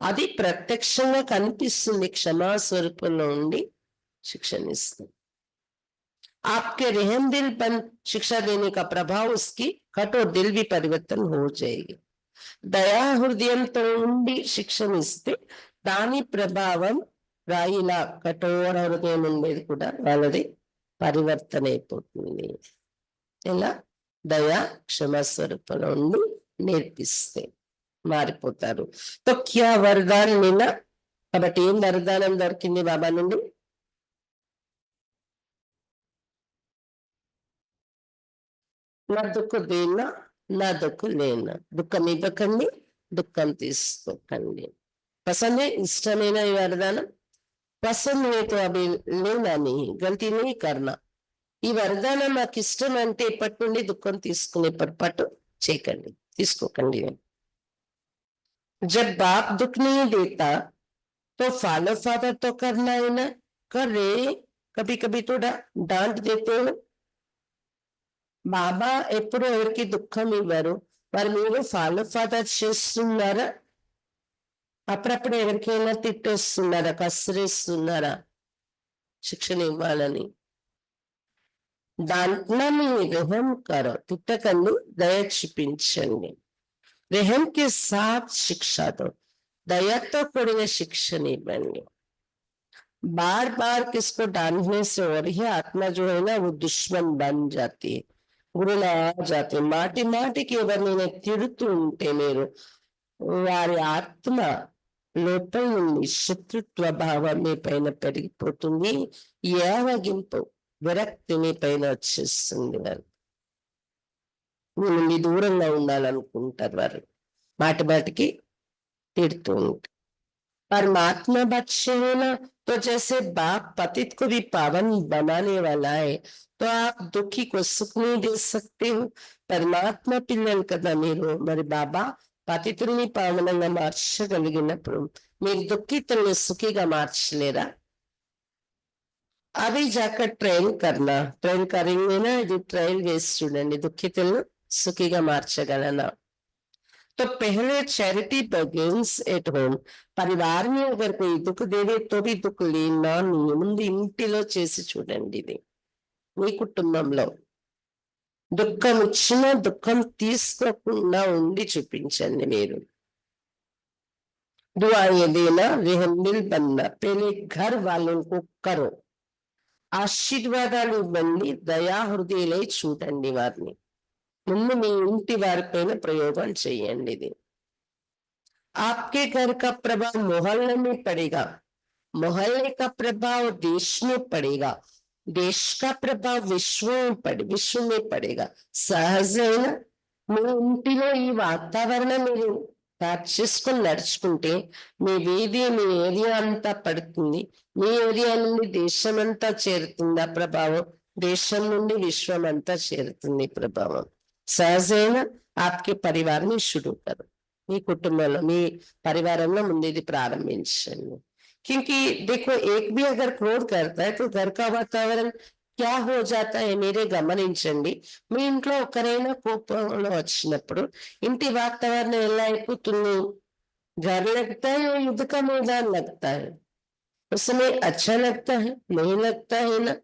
[SPEAKER 1] అది ప్రత్యక్షంగా కనిపిస్తుంది క్షమా స్వరూపంలో ఉండి शिक्षण इస్తుంది आपके रहम दिल पर शिक्षा देने का प्रभाव उसकी कठोर दिल भी परिवर्तन हो जाएगी दया हृदయంతో ఉండి శిక్షణ ఇస్తే దాని ప్రభావం రాయిలా కఠోర హృదయం ఉండేది కూడా వాళ్ళది పరివర్తన అయిపోతుంది ఎలా దయా క్షమా స్వరూపంలో ఉండి నేర్పిస్తే మారిపోతారు तो क्या वरदान मिला కాబట్టి ఏం వరదానం దొరికింది బాబా నుండి నా దుఃఖ దేనా నా దుఃఖ లేనా దుఃఖం ఇవ్వకండి దుఃఖం తీసుకోకండి పసందే ఇష్టమైన ఈ వరదానం పసంద్ है तो अभी लेना नहीं गलती नहीं करना ఈ వరదానం నాకు ఇష్టం అంటే ఇప్పటి నుండి దుఃఖం తీసుకునే పొరపాటు చేయకండి తీసుకోకండి जब बाप दुख नहीं देता तो फॉलो फादर तो करना है ना कर रहे कभी कभी तो डांट देते हो బాబా ఎప్పుడు ఎవరికి దుఃఖం ఇవ్వరు మరి మీరు ఫాలో ఫాదర్ చేస్తున్నారా అప్పుడప్పుడు ఎవరికైనా తిట్టేస్తున్నారా కసిరేస్తున్నారా శిక్షణ ఇవ్వాలని దాంట్లో మీ రెహం కరో తిట్టకండి దయ చూపించండి రెహం కే సాత్ శిక్షతో దయతో కూడిన శిక్షణ ఇవ్వండి बार बार किसको डांटने से और ही आत्मा जो है ना वो दुश्मन बन जाती है గురువులు జాతి మాటి మాటికి ఎవరినైనా తిడుతూ ఉంటే మీరు వారి ఆత్మ లోపల నుండి శత్రుత్వ భావం మీ పైన పెరిగిపోతుంది ఏవగింపు విరక్తి మీ పైన వచ్చేస్తుంది వారు మీ నుండి దూరంగా ఉండాలనుకుంటారు వారు మాటి మాటికి తిడుతూ ఉంటారు परमात्मा बच्चे हो ना तो जैसे बाप पतित को भी पावन बनाने वाला है तो आप दुखी को सुख नहीं दे सकते हो परमात्मा पिల్లలు కదా మీరు మరి బాబా పతితుల్ని పావనంగా మార్చగలిగినప్పుడు మీరు దుఃఖితుల్ని సుఖిగా మార్చలేరా? అవి जाकर ట్రైన్ करेंगे ना, ఇది ట్రైల్ వేసి చూడండి, దుఃఖితులను సుఖిగా మార్చగలనా? तो पहले चैरिटी begins at home. परिवार में अगर कोई दुख देवे तो भी दुख लेना नहीं, ముందు ఇంటిలో చేసి చూడండి. ఇది మీ కుటుంబంలో దుఃఖం వచ్చినా దుఃఖం తీసుకోకుండా ఉండి చూపించండి. మీరు दुआएं देना, रहमदिल बनना, पहले घर वालों को करो. ఆశీర్వాదాలు ఇవ్వండి, దయా హృదయులై చూడండి వారిని. ముందు మీ ఇంటి వారిపైన ప్రయోగం చేయండి. ఇది आपके घर का प्रभाव मोहल्ले में पड़ेगा, मोहल्ले का प्रभाव देश में पड़ेगा, देश का प्रभाव विश्व में पड़ेगा. సహజైన మీ ఇంటిలో ఈ వాతావరణం మీరు తయారు చేసుకొని నడుచుకుంటే మీ వీధి, మీ ఏరియా అంతా పడుతుంది. మీ ఏరియా నుండి దేశం అంతా చేరుతుంది ఆ ప్రభావం, దేశం నుండి విశ్వం అంతా చేరుతుంది ప్రభావం. సహజైన ఆప్కే పరివారం షురూ కరో, మీ కుటుంబంలో మీ పరివారంలో ముందు ఇది ప్రారంభించండి. क्योंकि देखो, एक भी अगर क्रोध करता है तो घर का वातावरण क्या हो जाता है మీరే గమనించండి. మీ ఇంట్లో ఒకరైనా కోపంలో వచ్చినప్పుడు ఇంటి వాతావరణం ఎలా అయిపోతుంది? घर लगता है या युद्ध का मैदान लगता है? उस समय अच्छा लगता है, नहीं लगता है ना.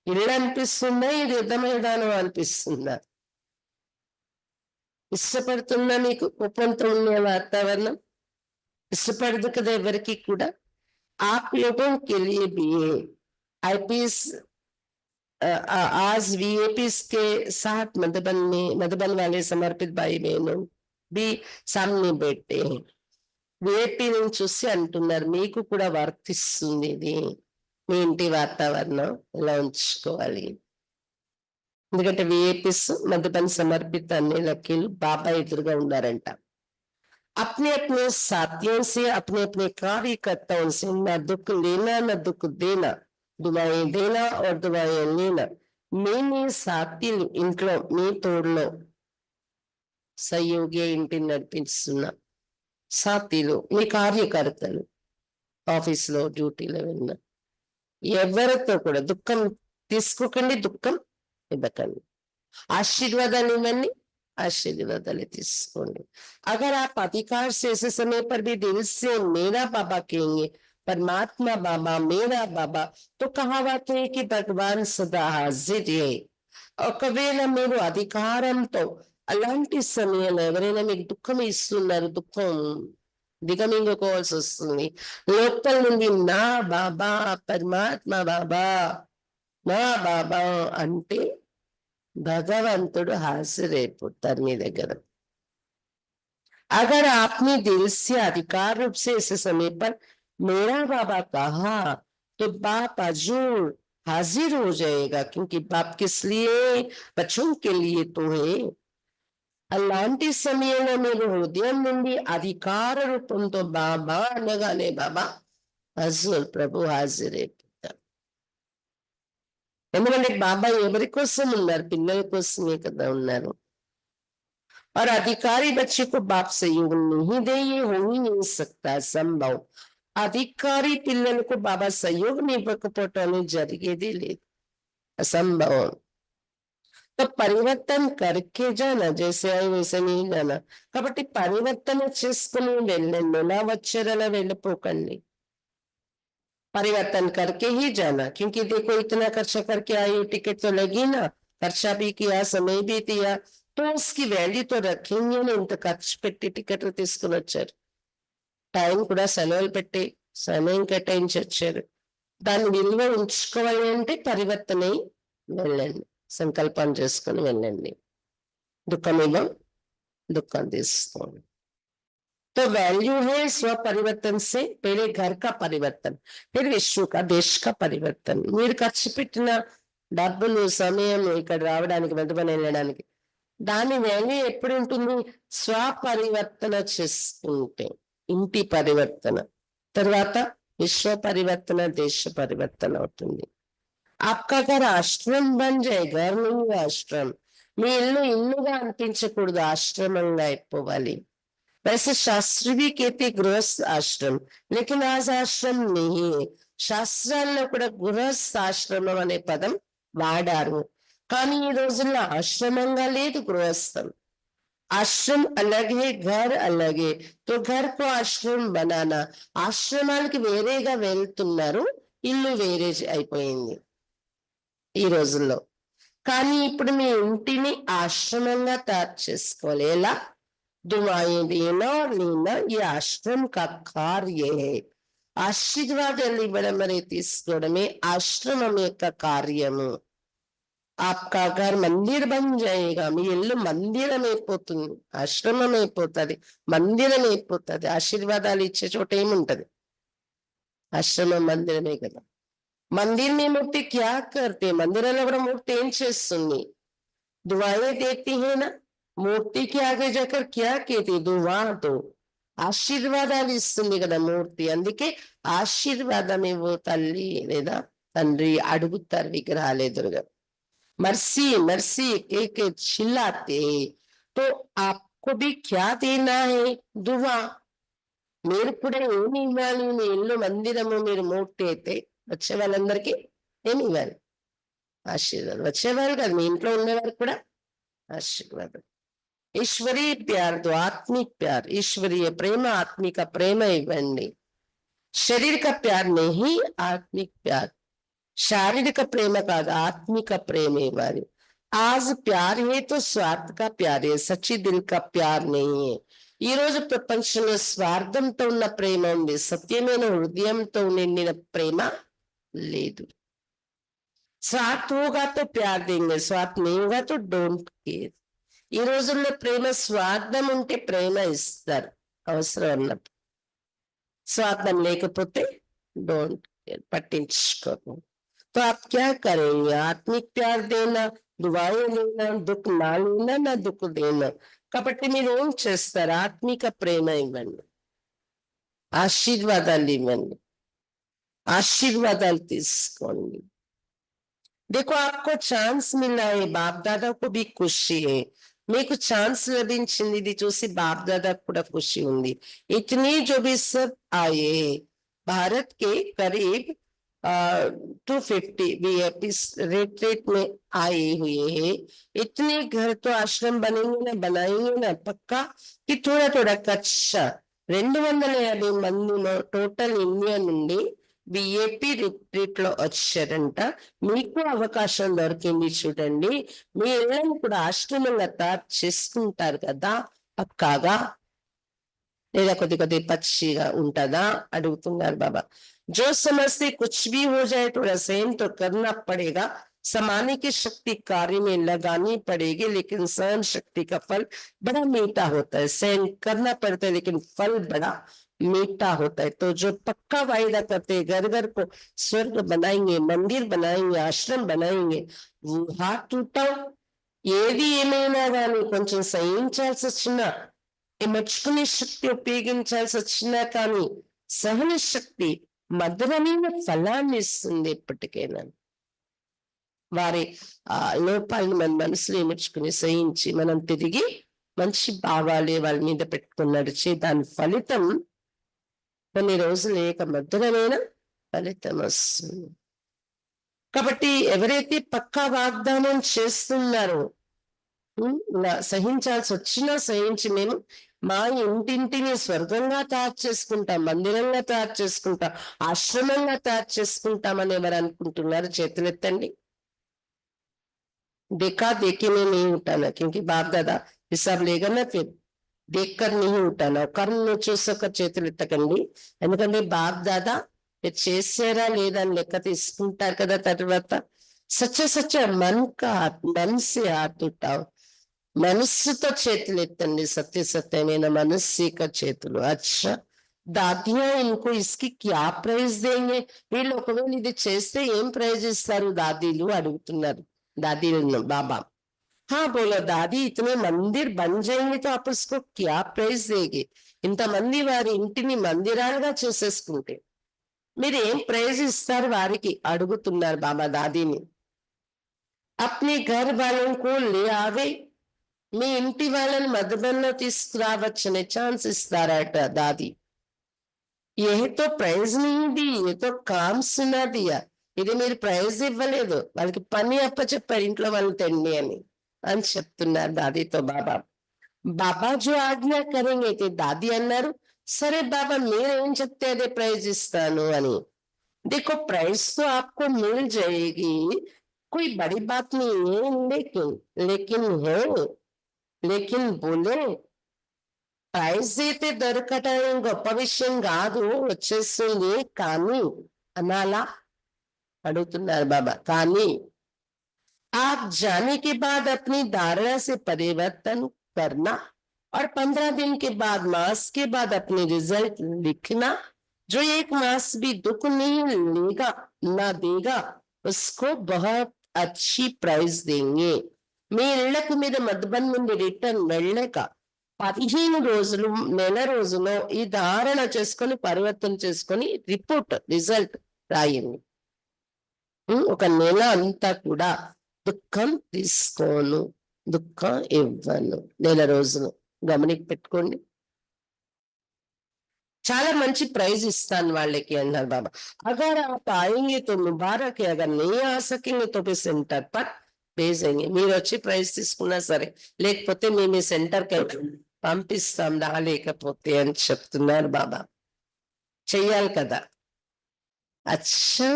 [SPEAKER 1] ఇల్లు అనిపిస్తుందా, ఇది యుద్ధ మైదానం అనిపిస్తుందా? ఇష్టపడుతుందా మీకు కోపంతో ఉన్న వాతావరణం? ఇష్టపడదు కదా ఎవరికి కూడా. आप लोगों के लिए भी आईपीएस आज वीएपीएस के साथ मधुबन वाले समर्पित भाई बहनों भी सामने बैठते हैं. వీఐపీ నుంచి చూసి అంటున్నారు మీకు కూడా వర్తిస్తుంది ఇది. మీ ఇంటి వాతావరణం ఎలా ఉంచుకోవాలి? ఎందుకంటే వీఐపీస్ మధుబన్ సమర్పిత అన్ని లక్కీలు బాబా ఎదురుగా ఉన్నారంట. अपने अपने साथियों से, अपने अपने कार्यकर्ताओं से न दुख लेना न दुख देना, दुआएं देना और दुआएं लेना. మీ సాథీలు ఇంట్లో మీ తోడులో సహయోగి ఇంటిని నడిపిస్తున్న సాథీలు, మీ కార్యకర్తలు, ఆఫీస్లో డ్యూటీలో వెళ్ళిన ఎవరితో కూడా దుఃఖం తీసుకోకండి, దుఃఖం ఇవ్వకండి. ఆశీర్వాదాలు ఇవ్వండి, आशीर्वादाले తీసుకోండి. अगर आप अधिकार से ऐसे समय पर भी दिल से मेरा बाबा कहेंगे, परमात्मा बाबा मेरा बाबा, तो कहावत है कि भगवान सदा हाजिर है. ఒకవేళ మీరు అధికారంతో అలాంటి సమయంలో ఎవరైనా మీకు దుఃఖం ఇస్తున్నారు, దుఃఖం దిగమింగుకోవాల్సి వస్తుంది, లోపల నుండి నా బాబా పరమాత్మ బాబా నా బాబా అంటే భగవంతుడు హాజరైపోతారు మీ దగ్గర. अगर आपने दिल से अधिकार रूप से इस समय पर मेरा बाबा कहा तो बाप हजूर हाजिर हो जाएगा, क्योंकि बाप किस लिए? बच्चों के लिए तो है. అలాంటి సమయంలో మీరు హృదయం నుండి అధికార రూపంతో బాబా అనగానే బాబా హజూర్ ప్రభు హాజరైపోతారు. ఎందుకంటే బాబా ఎవరి కోసం ఉన్నారు? పిల్లల కోసమే కదా ఉన్నారు. और अधिकारी बच्चे को बाप सहयोग नहीं दे, ये हो ही नहीं सकता, संभव. अधिकारी పిల్లలకు బాబా సహయోగం ఇవ్వకపోవటం జరిగేది లేదు, అసంభవం. तो परिवर्तन करके जाना, जैसे आए वैसे नहीं जाना. కాబట్టి పరివర్తన చేసుకుని వెళ్ళండి, ఎలా వచ్చారు అలా వెళ్ళిపోకండి. परिवर्तन करके ही जाना, क्योंकि देखो इतना खर्चा करके आई, टिकट तो लगी ना, खर्चा भी किया, समय भी दिया, तो उसकी वैल्यू तो रखेंगे ना. ఇంత ఖర్చు పెట్టి టికెట్లు తీసుకుని వచ్చారు, టైం కూడా సెలవులు పెట్టి సమయం కేటాయించి వచ్చారు, దాన్ని విలువ ఉంచుకోవాలి అంటే పరివర్తన వెళ్ళండి, సంకల్పం చేసుకుని వెళ్ళండి. దుఃఖం ఇవ్వం, దుఃఖం తీసుకోండి. तो वैल्यू है स्व परिवर्तन से पहले घर का परिवर्तन, फिर विश्व का, देश का परिवर्तन. మీరు ఖర్చు పెట్టిన డబ్బులు, సమయం ఇక్కడ రావడానికి, మధుబన్ వెళ్ళడానికి, దాని వాల్యూ ఎప్పుడు ఉంటుంది? స్వపరివర్తన చేసుకుంటే, ఇంటి పరివర్తన తర్వాత విశ్వ పరివర్తన, దేశ పరివర్తన అవుతుంది. आपका घर आश्रम बन जाए, घर नहीं आश्रम. మీ ఇల్లు ఇల్లుగా అనిపించకూడదు, ఆశ్రమంగా అయిపోవాలి. वैसे शास्त्र भी कहते गृहस्थ आश्रम, लेकिन आज आश्रम नहीं है. శాస్త్రాల్లో కూడా గృహస్థాశ్రమం అనే పదం వాడారు, కానీ ఈ రోజుల్లో ఆశ్రమంగా లేదు, గృహస్థం. आश्रम अलग है, घर अलग है. तो घर को आश्रम बनाना, ఆశ్రమానికి వేరేగా వెళ్తున్నారు, ఇల్లు వేరే అయిపోయింది ఈ రోజుల్లో. కానీ ఇప్పుడు మీ ఇంటిని ఆశ్రమంగా తయారు చేసుకోవాలి. ఎలా? दुआएं देना और लेना ये आश्रम का कार्य है. ఆశీర్వాదాలు ఇవ్వడం అనేది తీసుకోవడమే ఆశ్రమం యొక్క కార్యము. आपका घर मंदिर बन जाएगा, మీ ఇల్లు మందిరం అయిపోతుంది, ఆశ్రమం అయిపోతుంది, మందిరం అయిపోతుంది. ఆశీర్వాదాలు ఇచ్చే చోట ఏముంటది? ఆశ్రమం మందిరమే కదా. मंदिर में मूर्ति क्या करते? మందిరంలో కూడా మూర్తి ఏం చేస్తుంది? दुआएं देती है ना. మూర్తి కి ఆగే జాకర్ క్యా కేతి? దువా. తో ఆశీర్వాదాలు ఇస్తుంది కదా మూర్తి. అందుకే ఆశీర్వాదం ఇవ్వు తల్లి లేదా తండ్రి అడుగుతారు విగ్రహాలు ఎదురుగా. मर्सी मर्सी के चिल्लाते. तो आपको भी क्या देना है? दुआ. మీరు కూడా ఏమి ఇవ్వాలి? మీ ఇల్లు మందిరము, మీరు మూర్తి అయితే వచ్చే వాళ్ళందరికీ ఏమి ఇవ్వాలి? ఆశీర్వాదం. వచ్చేవాళ్ళు కాదు, మీ ఇంట్లో ఉండేవారు కూడా ఆశీర్వాదం. ఈశ్వరీయ ప్యార్ దో, ఆత్మిక ప్యార్. ఈశ్వరీయ ప్రేమ, ఆత్మిక ప్రేమ ఇవ్వండి. శరీర కా ప్యార్ నహీ, ఆత్మిక ప్యార్. శారీరక ప్రేమ కాదు, ఆత్మిక ప్రేమ ఇవ్వాలి. आज प्यार है तो स्वार्थ का प्यार है, सच्ची दिल का प्यार नहीं है. ఈ రోజు ప్రపంచంలో స్వార్థంతో ఉన్న ప్రేమ ఉంది, సత్యమైన హృదయంతో నిండిన ప్రేమ లేదు. स्वार्थ होगा तो प्यार देंगे, स्वार्थ नहीं होगा तो डोंट केयर. ఈ రోజుల్లో ప్రేమ స్వార్థం ఉంటే ప్రేమ ఇస్తారు అవసరం అన్నప్పుడు, స్వార్థం లేకపోతే డోంట్ కేర్, పట్టించుకోరు. तो आप क्या करेंगे? आत्मिक प्यार देना, दुआएं लेना, दुख ना लेना, ना दुख देना. కాబట్టి మీరు ఏం చేస్తారు? ఆత్మిక ప్రేమ ఇవ్వండి, ఆశీర్వాదాలు ఇవ్వండి, ఆశీర్వాదాలు తీసుకోండి. देखो आपको चांस मिला है, बाप दादा को भी खुशी है. మీకు ఛాన్స్ లభించింది, ఇది చూసి బాప్ దాదా కూడా ఖుషి ఉంది. इतने जो भी सब आए, भारत के करीब 250 VIPs रेट में आए हुए हैं. इतने घर तो आश्रम बनेंगे ना, बनाएंगे ना पक्का, कि थोड़ा थोड़ा कच्चा 250 మంది టోటల్ ఇండియా నుండి విఐపి రిట్రీట్ లో వచ్చారంట. మీకు అవకాశం దొరికింది చూడండి. మీ ఇళ్ళని కూడా ఆశ్రమంగా తయారు చేసుకుంటారు కదా పక్కాగా, లేదా కొద్ది కొద్ది పచ్చిగా ఉంటదా అడుగుతున్నారు బాబా. जो समझते कुछ भी हो जाए थोड़ा सहन तो करना पड़ेगा, समाने की शक्ति कार्य में लगानी पड़ेगी, लेकिन सहन शक्ति का फल बड़ा मीठा होता है. सहन करना पड़ता है लेकिन फल बड़ा मीठा होता है. तो जो पक्का वायदा करते हैं घर घर को स्वर्ग बनाएंगे, मंदिर बनाएंगे, आश्रम बनाएंगे, वो हाथ टूटा ఏది ఏమైనా కానీ కొంచెం సహించాల్సి వచ్చినా, మెచ్చుకునే శక్తి ఉపయోగించాల్సి వచ్చినా కానీ సహన శక్తి మధురమైన ఫలాన్ని ఇస్తుంది ఎప్పటికైనా. వారి లోపాలను మన మనసులో ఇమర్చుకుని సహించి మనం తిరిగి మంచి భావాలే వాళ్ళ మీద పెట్టుకుని నడిచి దాని ఫలితం కొన్ని రోజులు ఏక మధురమైన ఫలితం వస్తుంది. కాబట్టి ఎవరైతే పక్కా వాగ్దానం చేస్తున్నారో, సహించాల్సి వచ్చినా సహించి మేము మా ఇంటింటిని స్వర్గంగా తయారు చేసుకుంటాం, మందిరంగా తయారు చేసుకుంటాం, ఆశ్రమంగా తయారు చేసుకుంటామని ఎవరు అనుకుంటున్నారు? చేతులెత్తండి. देखा देखे में नहीं उठाना, क्योंकि बाप दादा हिसाब लेगा ना, फिर देखकर नहीं उठाना. కర్మ చూసక చేతులు ఎత్తకండి, ఎందుకంటే బాప్ దాదా మీరు చేసారా లేదా అని లెక్క తీసుకుంటారు కదా తర్వాత. సచ్చ సచ్చ మనసు హాత్ ఉఠావ్, మనస్సుతో చేతులు ఎత్తండి, సత్య సత్యమైన మనస్సిక చేతులు. అచ్చా దాదియా ఇన్కో ఇస్కి క్యా ప్రైజ్ దేంగే? వీళ్ళు ఒకవేళ ఇది చేస్తే ఏం ప్రైజ్ ఇస్తారు దాదీలు అడుగుతున్నారు. दादी बाबा हाँ बोलो दादी, इतने मंदिर बन जाएंगे तो आप उसको क्या प्राइज देंगे? ఇంతమంది వారి ఇంటిని మందిరాలుగా చేసేసుకుంటే మీరు ఏం ప్రైజ్ ఇస్తారు వారికి అడుగుతున్నారు బాబా దాదీని. अपने घर वालों को ले आवे, మీ ఇంటి వాళ్ళని మధుబన్లో తీసుకురావచ్చనే ఛాన్స్ ఇస్తారట దాది. ఏతో ప్రైజ్ నీది, ఏతో కామ్ సునా దియా. ఇది మీరు ప్రైజ్ ఇవ్వలేదు, వాళ్ళకి పని అప్పచెప్పారు ఇంట్లో వాళ్ళు తెండి అని చెప్తున్నారు దాదీతో బాబా. బాబా జో ఆజ్ఞా కరేంగే అయితే దాది అన్నారు, సరే బాబా మీరేం చెప్తే అదే ప్రైజ్ ఇస్తాను అని. देखो प्राइस तो आपको मिल जाएगी, कोई बड़ी बात नहीं है, लेकिन लेकिन है, लेकिन बोले ప్రైజ్ అయితే దొరకటం గొప్ప విషయం కాదు, వచ్చేస్తుంది కానీ అనాలా అడుగుతున్నారు బాబా. కానీ आप जाने के बाद अपनी धारणा से परिवर्तन करना और 15 दिन के बाद मास के बाद अपने रिजल्ट लिखना. जो एक मास भी दुख नहीं लेगा ना देगा उसको बहुत अच्छी प्राइज देंगे. మీ ఇళ్లకు మీద మధుబన్ నుండి రిటర్న్ వెళ్ళక 15 రోజులు నెల రోజులో ఈ ధారణ చేసుకొని పరివర్తన చేసుకొని రిజల్ట్ రాయండి. ఒక నెల అంతా కూడా దుఃఖం తీసుకోను, దుఃఖం ఇవ్వను, నెల రోజులు గమనిక పెట్టుకోండి. చాలా మంచి ప్రైజ్ ఇస్తాను వాళ్ళకి అన్నారు బాబా. అగర్ ఆప్ ఆయేంగే తో ముబారక్ హై, అగర్ నహీ ఆ సకేంగే తో ఫిర్ సెంటర్ పర్ भेजेंगे. మీరు వచ్చి ప్రైజ్ తీసుకున్నా సరే, లేకపోతే మేము మీ సెంటర్కి పంపిస్తాం రాలేకపోతే అని చెప్తున్నారు బాబా. చెయ్యాలి కదా. अच्छा,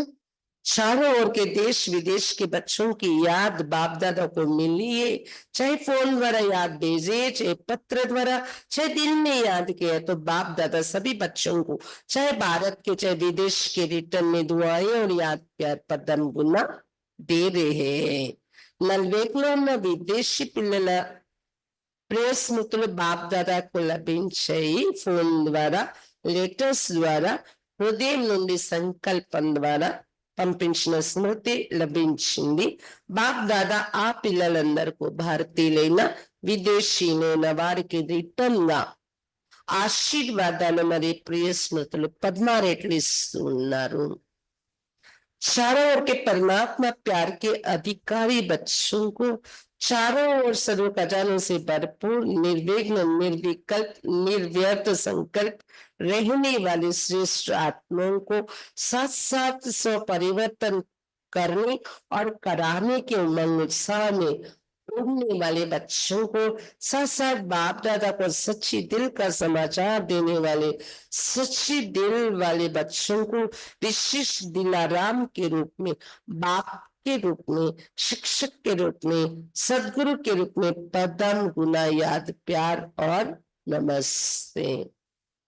[SPEAKER 1] चारों ओर के देश विदेश के बच्चों की याद बाप दादा को मिली है, चाहे फोन द्वारा याद भेजे, चाहे पत्र द्वारा, चाहे दिल में याद किया, तो बाप दादा सभी बच्चों को चाहे भारत के चाहे विदेश के रिटर्न में दुआएं और याद प्यार पदम गुना दे रहे हैं. నల్వేకులో ఉన్న విదేశీ పిల్లల ప్రియ స్మృతులు బాప్ దాదాకు లభించాయి. ఫోన్ ద్వారా, లెటర్స్ ద్వారా, హృదయం నుండి సంకల్పం ద్వారా పంపించిన స్మృతి లభించింది. బాప్ దాదా ఆ పిల్లలందరికీ భారతీయులైన విదేశీయులైన వారికి రిటర్న్ గా ఆశీర్వాదాలు మరియు ప్రియ స్మృతులు 16 రెట్లు ఇస్తూ ఉన్నారు. चारों ओर के परमात्मा प्यार के अधिकारी बच्चों को चारों ओर सर्व खजानों से भरपूर निर्विघ्न निर्विकल्प निर्व्यर्थ संकल्प रहने वाले श्रेष्ठ आत्माओं को साथ साथ स्व परिवर्तन करने और कराने के उमंग उत्साह में उड़ने वाले बच्चों को साथ साथ बाप दादा को सच्ची दिल का समाचार देने वाले सच्ची दिल वाले बच्चों को विशिष्ट दिलाराम के रूप में, बाप के रूप में, शिक्षक के रूप में, सदगुरु के रूप में पदम गुना याद प्यार और नमस्ते.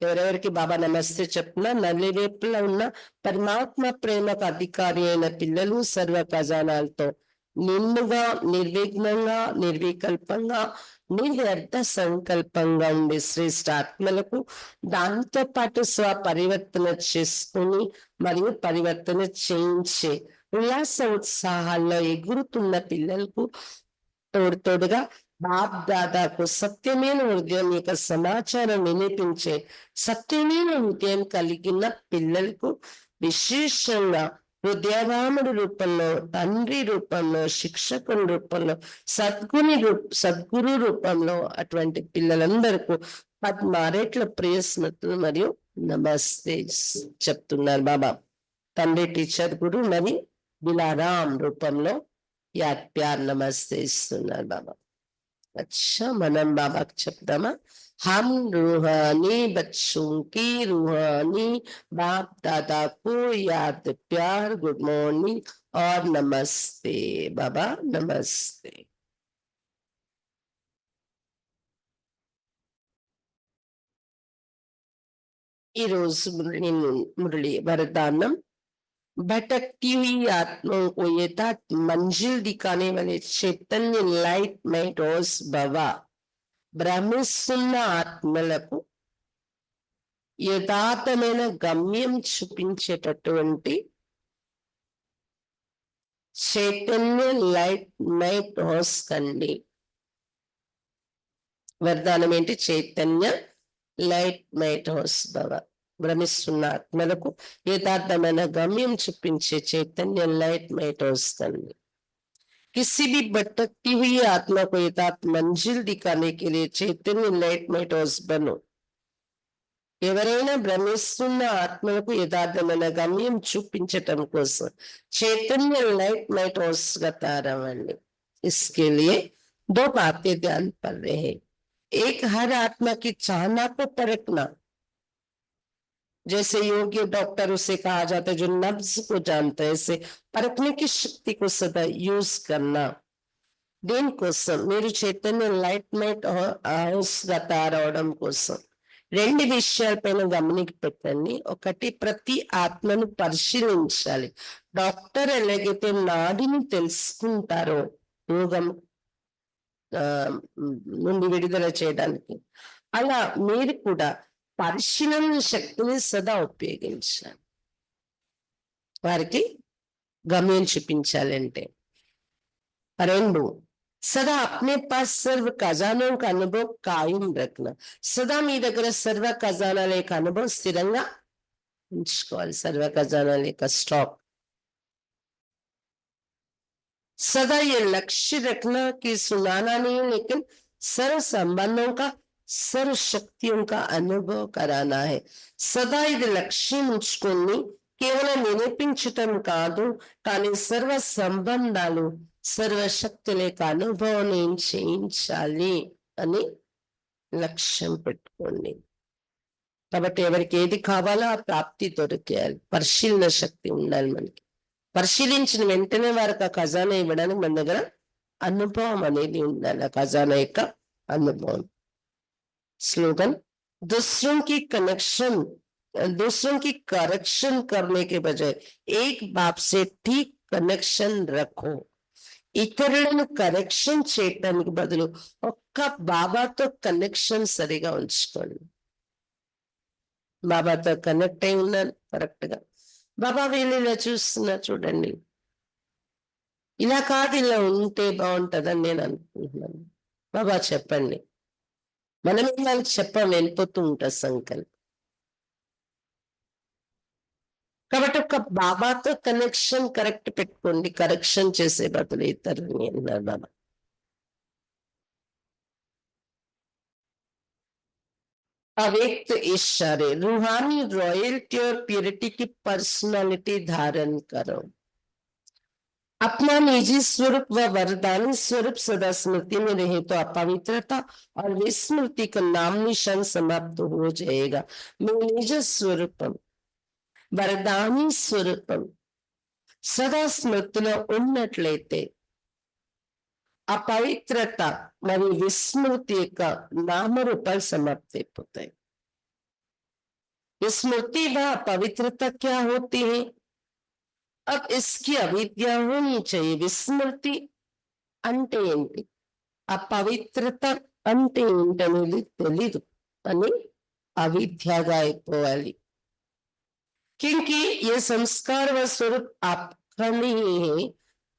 [SPEAKER 1] ఎవరెవరికి బాబా నమస్తే చెప్పినా నలువైపులా ఉన్న పరమాత్మ ప్రేమకు అధికారి అయిన పిల్లలు సర్వ ఖజానాలతో నిండుగా, నిర్విఘ్నంగా, నిర్వికల్పంగా, నిర్వ్యర్థ సంకల్పంగా ఉండే శ్రేష్ఠ ఆత్మలకు దాంతో పాటు స్వపరివర్తన చేసుకుని మరియు పరివర్తన చేయించే ఉల్లాస ఉత్సాహాల్లో ఎగురుతున్న పిల్లలకు తోడుగా బాప్ దాదాకు సత్యమైన హృదయం యొక్క సమాచారం వినిపించే సత్యమైన హృదయం కలిగిన పిల్లలకు విశేషంగా హృదయరాముడి రూపంలో, తండ్రి రూపంలో, శిక్షకుని రూపంలో, సద్గురు రూపంలో అటువంటి పిల్లలందరికీ 16 రెట్ల ప్రియ స్మృతులు మరియు నమస్తే చెప్తున్నారు బాబా. తండ్రి, టీచర్, గురు మరియు బిలారాం రూపంలో యాద్ ప్యార్ నమస్తే ఇస్తున్నారు బాబా. अच्छा, మనం బాబాకి చెప్దామా. हम रूहानी बच्चों की रूहानी बाप दादा को याद प्यार, गुड मॉर्निंग और नमस्ते बाबा, नमस्ते. ఈ రోజు మురళి వరదానం. भटकती हुई आत्माओं को यथार्थ मंजिल दिखाने वाले चैतन्य लाइट मैटोस भवा. భ్రమిస్తున్న ఆత్మలకు యథార్థమైన గమ్యం చూపించేటటువంటి చైతన్య లైట్ మైట్ హౌస్ కండి. వరదానం ఏంటి? చైతన్య లైట్ మైట్ హౌస్ భవ. భ్రమిస్తున్న ఆత్మలకు యథార్థమైన గమ్యం చూపించే చైతన్య లైట్ మైట్ హౌస్ కండి. किसी भी भटकती हुई आत्मा को यथार्थ मंजिल दिखाने के लिए चैतन्य लैटमेट हाउस बनो। ఎవరైనా భ్రమిస్తున్న ఆత్మలకు యథార్థమైన గమ్యం చూపించటం కోసం చైతన్య లైట్ మైట్ హౌస్ గా తయారవ్వండి। इसके लिए दो बातें ध्यान पर रहे। एक, हर आत्मा की चाहना को परखना, जैसे योग्य डॉक्टर उसे कहा जाता है जो नब्ज को जानता है, ऐसे परखने की शक्ति को सदा यूज करना। దీనికోసం మీరు చైతన్య లైట్ మైట్ హౌస్ గా తయారవడం కోసం రెండు విషయాలపైన గమనిక పెట్టండి। ఒకటి, ప్రతి ఆత్మను పరిశీలించాలి। డాక్టర్ ఎలాగైతే నాడిని తెలుసుకుంటారో రోగం నుండి విడుదల చేయడానికి, అలా మీరు కూడా పరిశీలన శక్తిని సదా ఉపయోగించాలి వారికి గమ్యం చూపించాలంటే। రెండు, सदा अपने पास सर्व खजानों का अनुभव कायम रखना। सदा మీ దగ్గర సర్వ ఖజానాల యొక్క అనుభవం స్థిరంగా ఉంచుకోవాలి। సర్వ ఖజానాల యొక్క స్టాక్। सदा ये लक्ष्य रखना कि सुनाना नहीं, लेकिन सर्व संबंधों का सर्व शक्तियों का अनुभव कराना है। सदा ఇది లక్ష్యం ఉంచుకొని కేవలం వినిపించటం కాదు, కానీ సర్వ సంబంధాలు సర్వశక్తుల యొక్క అనుభవం ఏం చేయించాలి అని లక్ష్యం పెట్టుకోండి। కాబట్టి ఎవరికి ఏది కావాలో ఆ ప్రాప్తి దొరికేయాలి। పరిశీలన శక్తి ఉండాలి మనకి। పరిశీలించిన వెంటనే వారికి ఆ ఖజానా ఇవ్వడానికి మన దగ్గర అనుభవం అనేది ఉండాలి, ఆ ఖజానా యొక్క అనుభవం। स्लोगन, दूसरों की कनेक्शन दूसरों की करेक्शन करने के बजाय एक बाप से ठीक कनेक्शन रखो। ఇతరులను కరెక్షన్ చేయటానికి బదులు ఒక్క బాబాతో కనెక్షన్ సరిగా ఉంచుకోండి। బాబాతో కనెక్ట్ అయి ఉన్నాను కరెక్ట్ గా, బాబా వీళ్ళు ఇలా చూస్తున్నా చూడండి, ఇలా కాదు ఇలా ఉంటే బాగుంటుందని నేను అనుకుంటున్నాను, బాబా చెప్పండి। మనం వాళ్ళకి చెప్పం, వెళ్ళిపోతూ ఉంటా సంకల్పం। కాబట్టి ఒక బాబాతో కనెక్షన్ కరెక్ట్ పెట్టుకోండి, కరెక్షన్ చేసే బదులు ఇతరులని అన్నారు బాబా। अव्यक्त इशारे, रूहानी रॉयल्टी और प्योरिटी की पर्सनालिटी धारण करो। अपना निजी स्वरूप व वरदानी स्वरूप सदा स्मृति में रहे तो अपवित्रता और विस्मृति का नाम निशान समाप्त हो जाएगा। मैं निज स्वरूपम వరదాని స్వరూపం సదా స్మృతిలో ఉన్నట్లయితే अपवित्रता మరియు విస్మృతి యొక్క నామరూపాలు సమాప్తి అయిపోతాయి। विस्मृति व अपवित्रता क्या होती है? अब इसकी अविद्या होनी चाहिए। विस्मृति అంటే ఏంటి, అపవిత్రత అంటే ఏంటనేది తెలీదు అని అవిద్యగా అయిపోవాలి। क्योंकि ये संस्कार व स्वरूप आपका नहीं है,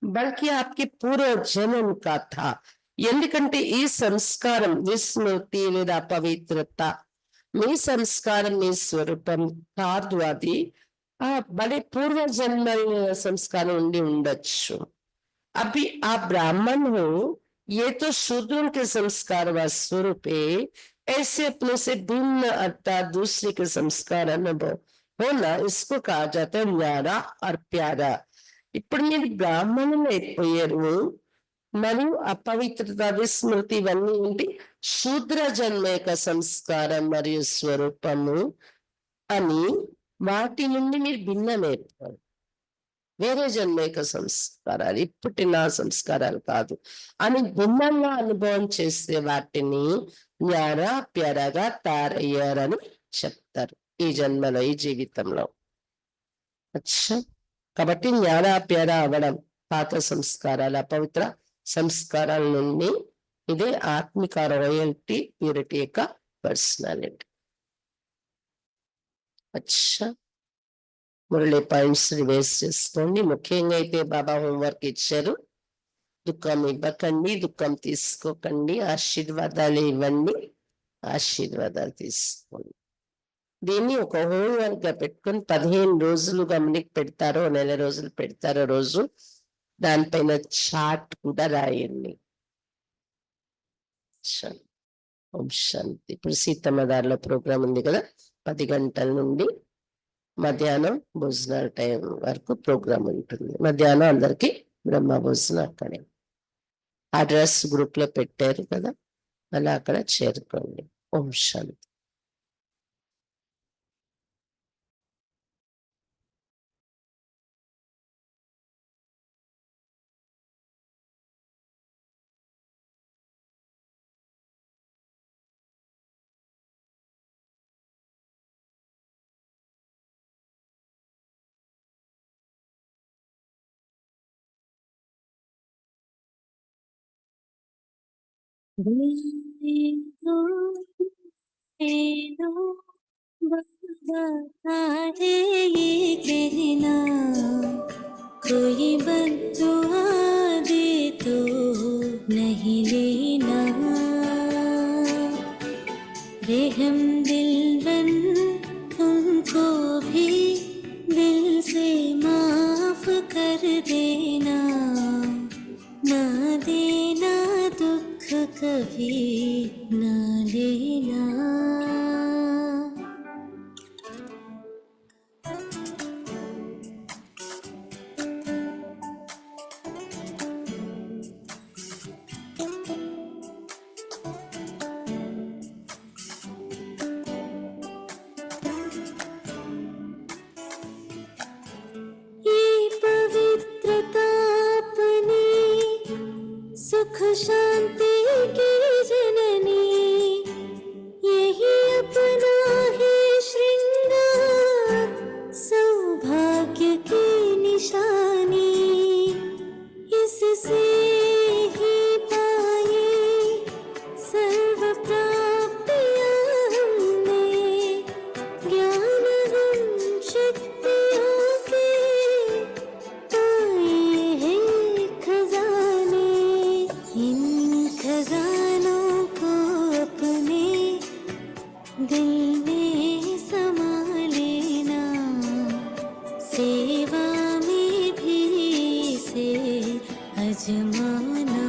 [SPEAKER 1] बल्कि आपके पूर्व जन्म का था। ఎందుకంటే ఈ సంస్కారం విస్మృతి లేదా అపవిత్రత మీ సంస్కారం మీ స్వరూపం కాదు, అది బలి పూర్వ జన్మల సంస్కారం ఉండి ఉండొచ్చు। अभी आप ब्राह्मण हो, ये तो शूद्रों के संस्कार व स्वरूप है। ऐसे अपने से भिन्न अर्थात दूसरे के संस्कार अनुभव होना, इसको कहा जाता है न्यारा और प्यारा। ఇప్పుడు మీరు బ్రాహ్మణులు అయిపోయారు మరియు అపవిత్రత విస్మృతి ఇవన్నీ ఏంటి, శూద్ర జన్మ యొక్క సంస్కారం మరియు స్వరూపము అని వాటి నుండి మీరు భిన్నమైపోయారు। వేరే జన్మ యొక్క సంస్కారాలు ఇప్పటి నా సంస్కారాలు కాదు అని భిన్నంగా అనుభవం చేసే వాటిని న్యారా ప్యారాగా తయారయ్యారని చెప్తారు ఈ జన్మలో ఈ జీవితంలో। అచ్చా, కాబట్టి న్యారా ప్యారా అవ్వడం పాత సంస్కారాలు అపవిత్ర సంస్కారాల నుండి ఇదే ఆత్మిక రాయల్టీ ప్యూరిటీ యొక్క పర్సనాలిటీ। అచ్చా, మురళి పాయింట్స్ రివైజ్ చేసుకోండి। ముఖ్యంగా అయితే బాబా హోంవర్క్ ఇచ్చారు, దుఃఖం ఇవ్వకండి, దుఃఖం తీసుకోకండి, ఆశీర్వాదాలు ఇవ్వండి, ఆశీర్వాదాలు తీసుకోండి। దీన్ని ఒక హోంవర్క్ గా పెట్టుకొని 15 రోజులు గమనిక పెడతారో నెల రోజులు పెడతారో రోజు దానిపైన చాట్ కూడా రాయండి. ఓం శాంతి. ఇప్పుడు సీతమ్మదారిలో ప్రోగ్రాం ఉంది కదా, 10 గంటల నుండి మధ్యాహ్నం భోజనాల టైం వరకు ప్రోగ్రాం ఉంటుంది. మధ్యాహ్నం అందరికి బ్రహ్మ భోజనం అక్కడే. అడ్రస్ గ్రూప్ లో పెట్టారు కదా, అలా అక్కడ చేరుకోండి. ఓం శాంతి.
[SPEAKER 2] कहना कोई बद्दुआ दे तो नहीं लेना रहम दिलबन तुमको भी दिल से माफ कर देना ना देना दुख कभी ना लेना सुख शांति की जननी यही अपना है श्रृंगार सौभाग्य की निशानी इससे ही पाए सर्व प्राप्तियां हमने ज्ञान गुण शक्तियों के पाए हैं खजाने इन खजानों को अपने दिल में समा लेना सेवा में भी से अजमाना